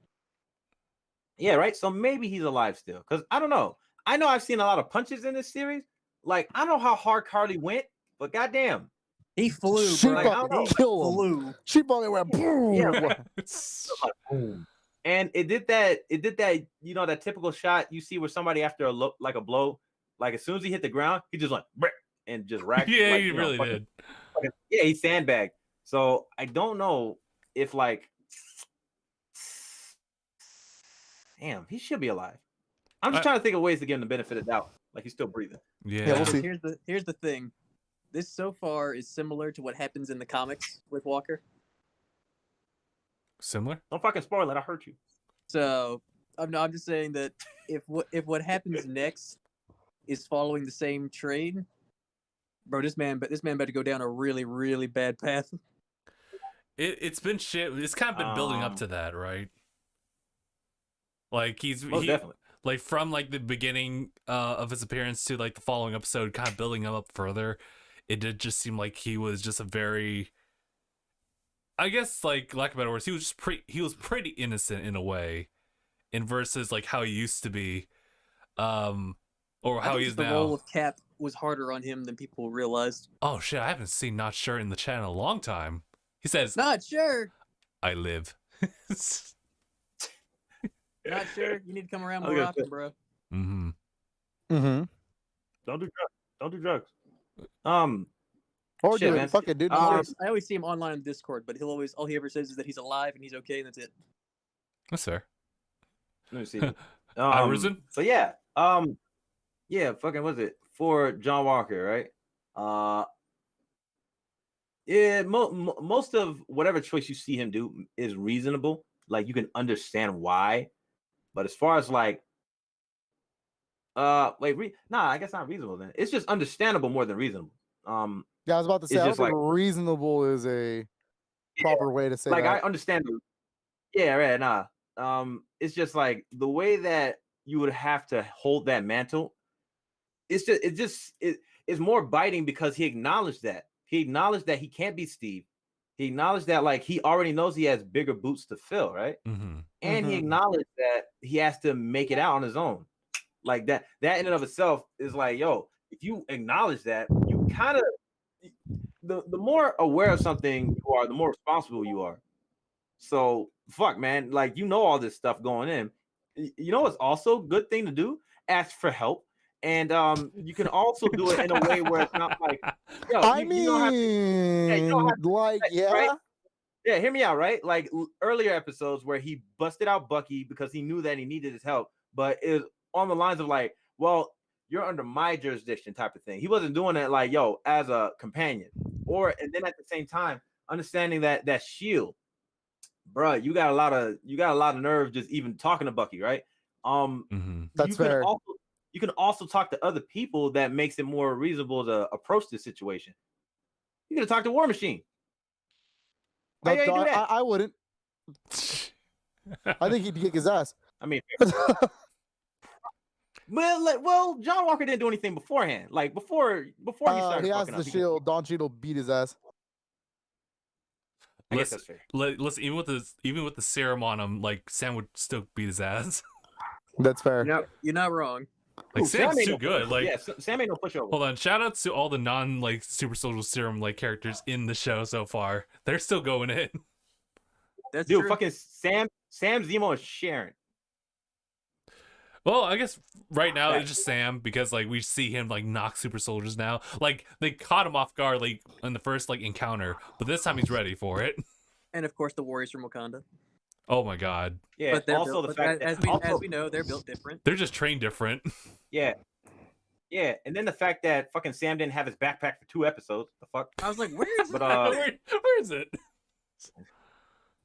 Yeah, right. So maybe he's alive still, because I don't know. I know I've seen a lot of punches in this series. Like I don't know how hard Carly went, but goddamn, he flew. She flew. She probably went boom. Yeah, boom. And it did that, that typical shot you see where somebody after a blow, like as soon as he hit the ground, he just went and just racked. Yeah, he really did. Yeah, he sandbagged. So I don't know if like, damn, he should be alive. I'm just trying to think of ways to give him the benefit of the doubt, like he's still breathing. Yeah, we'll see. Here's the thing. This so far is similar to what happens in the comics with Walker. Similar? Don't fucking spoil it. I hurt you. So I'm just saying that if what happens next is following the same trade, bro, this man better go down a really, really bad path. It's been shit. It's kind of been building up to that, right? Like Definitely. Like from like the beginning of his appearance to like the following episode, kind of building him up further. It did just seem like he was just a very, I guess, like lack of better words, he was pretty innocent in a way, in versus like how he used to be, or how he is the now. role of Cap was harder on him than people realized. Oh shit! I haven't seen Not Sure in the chat in a long time. He says, "Not sure. I live." Not sure. You need to come around more often, bro. Mm-hmm. Mm-hmm. Don't do drugs. Don't do drugs. Or Shit, do man. it. Fuck it, dude. I always see him online on Discord, but all he ever says is that he's alive and he's okay, and that's it. That's fair. Let me see. Risen? So yeah. Yeah, fucking was it for John Walker, right? Yeah, most of whatever choice you see him do is reasonable. Like you can understand why, but as far as like, I guess not reasonable. Then it's just understandable more than reasonable. Yeah, I was about to say, I don't think reasonable is a proper way to say like, that. I understand. Yeah, right. Nah. It's just like the way that you would have to hold that mantle. It's more biting because he acknowledged that. He acknowledged that he can't be Steve. He acknowledged that like he already knows he has bigger boots to fill, right? Mm-hmm. And he acknowledged that he has to make it out on his own. Like that in and of itself is like, yo, if you acknowledge that, you kind of the more aware of something you are, the more responsible you are. So fuck, man, like you know all this stuff going in. You know what's also a good thing to do? Ask for help. And you can also do it in a way where it's not like, yo, you don't have to, right? Yeah, hear me out, right? Like earlier episodes where he busted out Bucky because he knew that he needed his help, but it was on the lines of like, well, you're under my jurisdiction type of thing. He wasn't doing it like, yo, as a companion. And then at the same time, understanding that shield, bro, you got a lot of nerve just even talking to Bucky, right? That's fair. You can also talk to other people that makes it more reasonable to approach this situation. You can talk to War Machine. I wouldn't. I think he'd kick his ass. I mean, well, John Walker didn't do anything beforehand. Like before he started. He has the shield. Don Cheadle beat his ass. I guess that's fair. Listen, even with the serum on him, like Sam would still beat his ass. That's fair. No, you're not wrong. Like Sam's too good. Like Sam ain't no pushover. Hold on, shout out to all the non like super soldier serum like characters in the show so far. They're still going in. That's Dude, true. fucking Sam Zemo is Sharon. Well, I guess right now it's just Sam because like we see him like knock super soldiers now. Like they caught him off guard like in the first like encounter, but this time he's ready for it. And of course the Warriors from Wakanda. Oh my god. Yeah, but also the fact as we know, they're built different. They're just trained different. Yeah. Yeah, and then the fact that fucking Sam didn't have his backpack for 2 episodes. The fuck? I was like, where is it? But where is it?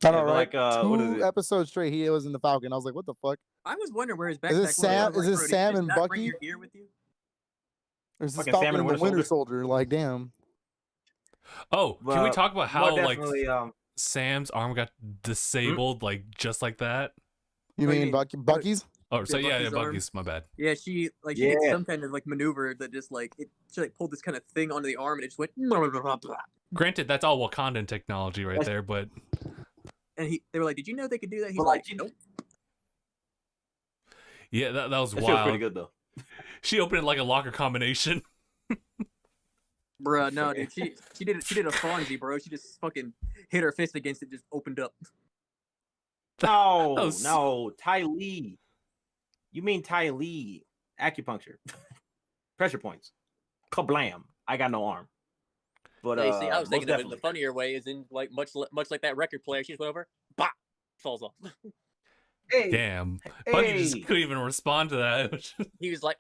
I don't know, right? Like, what is 2 it? episodes straight, he was in the Falcon. I was like, what the fuck? I was wondering where his backpack Is it was. Sam? Like, Is it Sam and Bucky? bring your gear with you? Or is this Fucking Falcon Sam and and the Winter Soldier? Like, damn. Oh, can we talk about how like definitely, Sam's arm got disabled like just like that? You mean Bucky's? Oh, so yeah, Bucky's arm. Bucky's. My bad. Yeah, she did some kind of like maneuver that just like she like pulled this kind of thing onto the arm and it just went. Blah, blah, blah, blah. Granted, that's all Wakandan technology right there, but. And they were like, "Did you know they could do that?" He's like, "Nope." Yeah, that was that wild. was pretty good though. She opened it like a locker combination. Bruh, no, dude, she did a Fonzie, bro. She just fucking hit her fist against it, just opened up. No, Ty Lee. You mean Ty Lee? Acupuncture, pressure points, kablam! I got no arm. But Hey, see, I was most thinking of it in definitely. the funnier way, is in like much like that record player. She just went over, bop, falls off. Hey, Damn. Bungie just hey. couldn't even respond to that. He was like,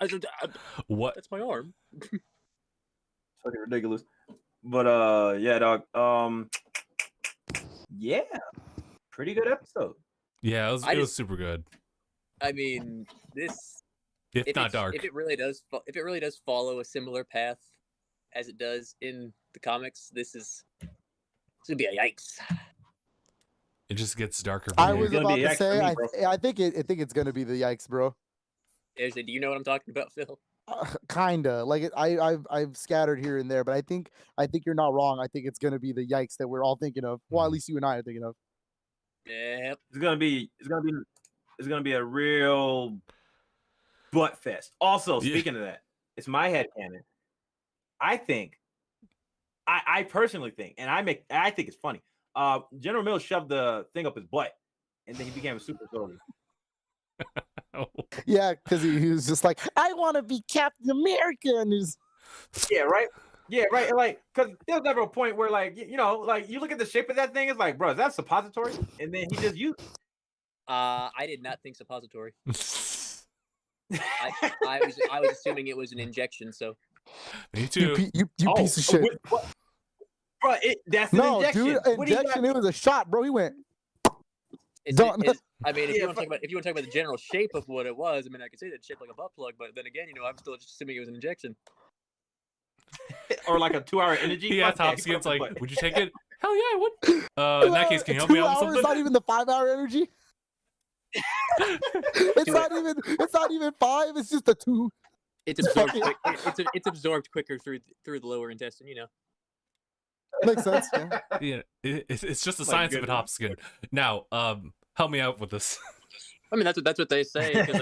What? "That's my arm." Fucking ridiculous. But yeah, dog. Yeah, pretty good episode. Yeah, it was super good. I mean, this If not dark. If it really does follow a similar path as it does in the comics, it's gonna be a yikes. It just gets darker. I from was here. gonna be about a to yikes for say, me, bro. I think it's gonna be the yikes, bro. Do you know what I'm talking about, Phil? Kinda like I've scattered here and there, but I think you're not wrong. I think it's gonna be the yikes that we're all thinking of. Well, at least you and I are thinking of. Yep. It's gonna be a real butt fest. Also, Yeah. speaking of that, it's my headcanon. I personally think, and I think it's funny. General Mills shoved the thing up his butt, and then he became a super soldier. Oh. Yeah, because he was just like, I want to be Captain America, and he's Yeah, right. Yeah, right. Like, because there's never a point where, like, you know, like you look at the shape of that thing, it's like, bro, is that suppository? And then he just used. I did not think suppository. I was assuming it was an injection. So Me too. you piece of shit. Bro, that's an No, injection. dude, What do you injection. got? It was a shot, bro. He went. Done. I mean, if Yeah, you want to talk about the general shape of what it was, I mean, I could say that it's shaped like a butt plug, but then again, I'm still just assuming it was an injection. Or like a 2-hour energy. Yeah, Fuck yeah, Top Skin's he put like, up the would you take it? Hell yeah, I would. In that case, can you help me 2 out with hours, something? not even the 5-hour energy. It's not even 5. It's just a 2. It's absorbed. It's absorbed quicker through the lower intestine. Makes sense. Yeah. Yeah, it's just the My science of it, goodness. Top Skin. Now, help me out with this. I mean, that's what they say. Because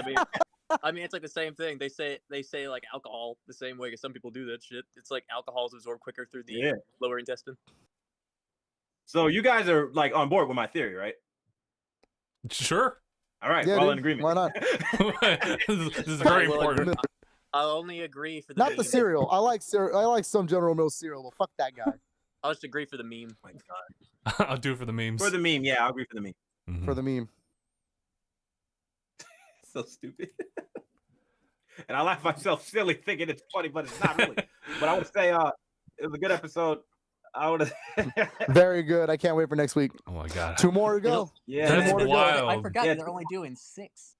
I mean, it's like the same thing. They say like alcohol the same way. Because some people do that shit. It's like alcohol is absorbed quicker through the lower intestine. So you guys are like on board with my theory, right? Sure. All right, Yeah, we're all dude, in agreement. why not? This is very Well, important. I'll only agree for the Not meme. the cereal. I like some General Mills cereal. Well, fuck that guy. I'll just agree for the meme. Oh my God. I'll do it for the memes. For the meme, yeah, I'll agree for the meme. Mhm. For the meme. So stupid. And I laugh myself silly thinking it's funny, but it's not really. But I would say it was a good episode. I would Very good. I can't wait for next week. Oh my god. 2 more to go. yeah. That's more to go. wild. I forgot Yeah. they're only doing 6.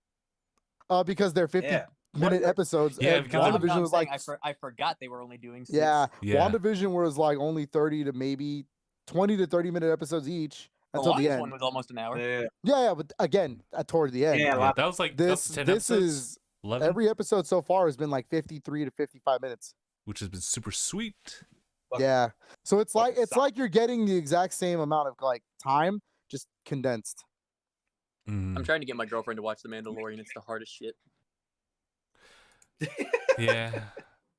Because they're 50-minute episodes. Yeah, and because WandaVision was like, I forgot they were only doing 6. yeah, Yeah. WandaVision was like only 30 to maybe 20 to 30-minute episodes each until the longest end. one was almost an hour. Yeah. Yeah, but again, toward the end. Yeah, Yeah, lot- that was like This 10 this episodes, is 11, every episode so far has been like 53 to 55 minutes. which has been super sweet. Fuck. Yeah. So it's like Fucking sucks. you're getting the exact same amount of like time, just condensed. Mm, I'm trying to get my girlfriend to watch The Mandalorian. It's the hardest shit. yeah.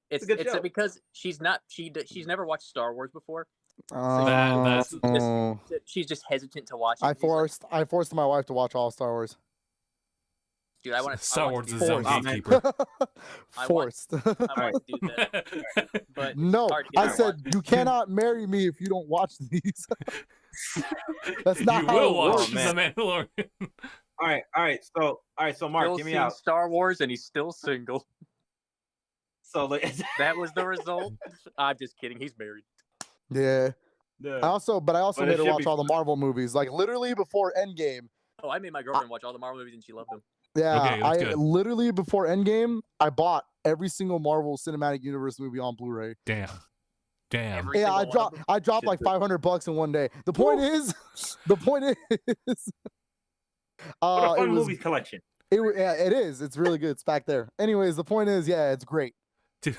It's a good show. because she's never watched Star Wars before. that's- Oh. She's just hesitant to watch it. I She's like, forced my wife to watch all Star Wars. dude, I want to. Star Wars is Forced. own Oh, man. gatekeeper. I want- Forced. I want to do that, but it's No, hard to get I her to said watch. you cannot marry me if you don't watch these. That's not You how will it watch works. The man. Mandalorian. All right. So Mark, Phil's give me seen out. Star Wars and he's still single. So like, That was the result. I'm just kidding. He's married. Yeah. I also But it made her should watch be all the Marvel movies, like literally before Endgame. Oh, I made my girlfriend watch all the Marvel movies and she loved them. Yeah, Okay, that's I good. literally before Endgame, I bought every single Marvel Cinematic Universe movie on Blu-ray. Damn. Every Yeah, single one of them. I dropped Shit, like dude. $500 in one day. The point is, it what a fun was movie collection. yeah, it is. It's really good. It's back there. Anyways, the point is, yeah, it's great. Dude.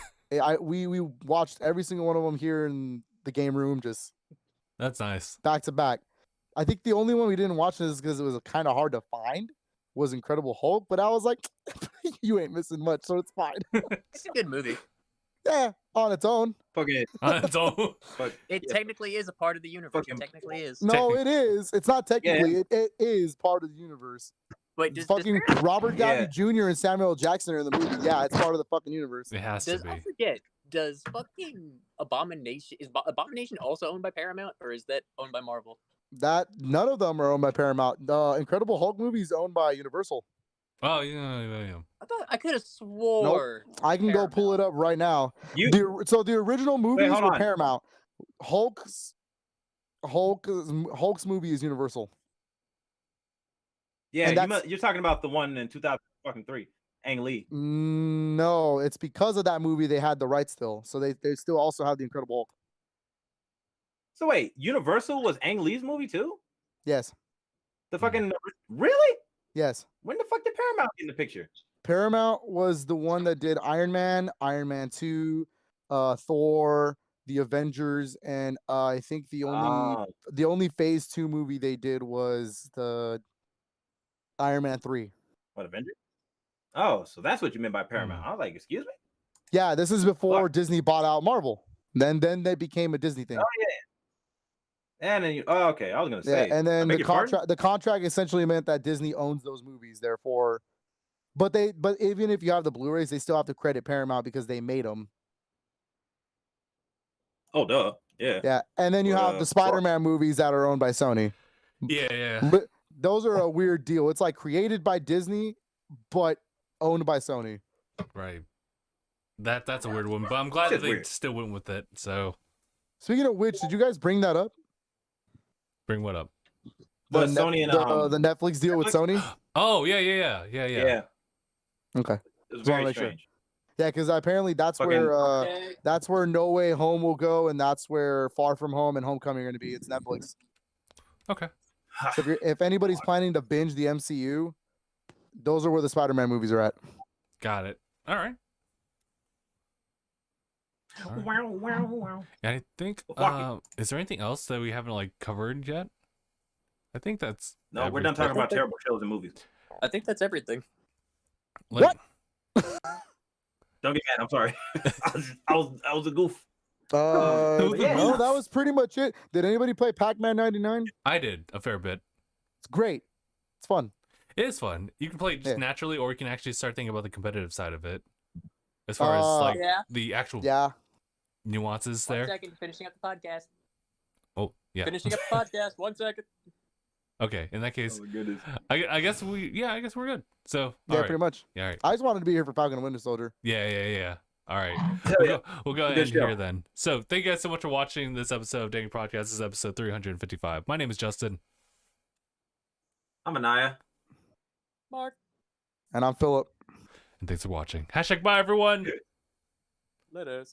We watched every single one of them here in the game room, just That's nice. back to back. I think the only one we didn't watch is because it was kind of hard to find was Incredible Hulk, but I was like, you ain't missing much, so it's fine. It's a good movie. Yeah, on its own. Fucking, So, fuck. It Yeah. technically is a part of the universe. Fucking- It technically is. No, it is. It's not technically. It is part of the universe. Wait, does Fucking Robert Downey Yeah. Jr. and Samuel L. Jackson are in the movie. Yeah, it's part of the fucking universe. it has to does be. I forget? does fucking Abomination Abomination also owned by Paramount, or is that owned by Marvel? That none of them are owned by Paramount. The Incredible Hulk movie is owned by Universal. Oh yeah. I thought I could have swore. I can go pull it up right now. You So the original movies hold were on. Paramount. Hulk's movie is Universal. Yeah, And that's- you're talking about the one in 2003, Ang Lee. No, it's because of that movie they had the rights still. So they still also have the Incredible Hulk. So wait, Universal was Ang Lee's movie too? Yes. The fucking really? Yes. When the fuck did Paramount get in the picture? Paramount was the one that did Iron Man, Iron Man 2, Thor, the Avengers, and I think the only Phase 2 movie they did was the Iron Man 3. What, Avengers? Oh, so that's what you meant by Paramount. I was like, excuse me? Yeah, this is before Disney bought out Marvel. Then they became a Disney thing. Oh yeah. And then okay, I was gonna say. And then the contract essentially meant that Disney owns those movies, therefore. But even if you have the Blu-rays, they still have to credit Paramount because they made them. Oh, duh. Yeah. Yeah, and then you have the Spider-Man movies that are owned by Sony. Yeah. Those are a weird deal. It's like created by Disney, but owned by Sony. Right. That's a weird one, but I'm glad that they still went with it. So. Speaking of which, did you guys bring that up? Bring what up? But Sony and the Netflix deal with Sony. Oh yeah. Okay. It was very strange. Yeah, because apparently that's where No Way Home will go, and that's where Far From Home and Homecoming are going to be. It's Netflix. Okay. So if anybody's planning to binge the MCU, those are where the Spider-Man movies are at. Got it. All right. Wow. And I think is there anything else that we haven't like covered yet? I think that's we're done talking about terrible shows and movies. I think that's everything. What? Don't get mad. I'm sorry. I was a goof. No, that was pretty much it. Did anybody play Pac-Man 99? I did a fair bit. It's great. It's fun. It is fun. You can play it just naturally, or you can actually start thinking about the competitive side of it, as far as the actual nuances there. 1 second, finishing up the podcast. Oh yeah. Finishing up the podcast. 1 second. Okay, in that case, oh my goodness. I guess we're good. So pretty much. Yeah, all right. I just wanted to be here for Falcon and Winter Soldier. Yeah. All right, we'll go ahead and here then. So thank you guys so much for watching this episode of DangIT Podcast. This is episode 355. My name is Justin. I'm Anaya. Mark. And I'm Philip. And thanks for watching. #bye everyone. Let us.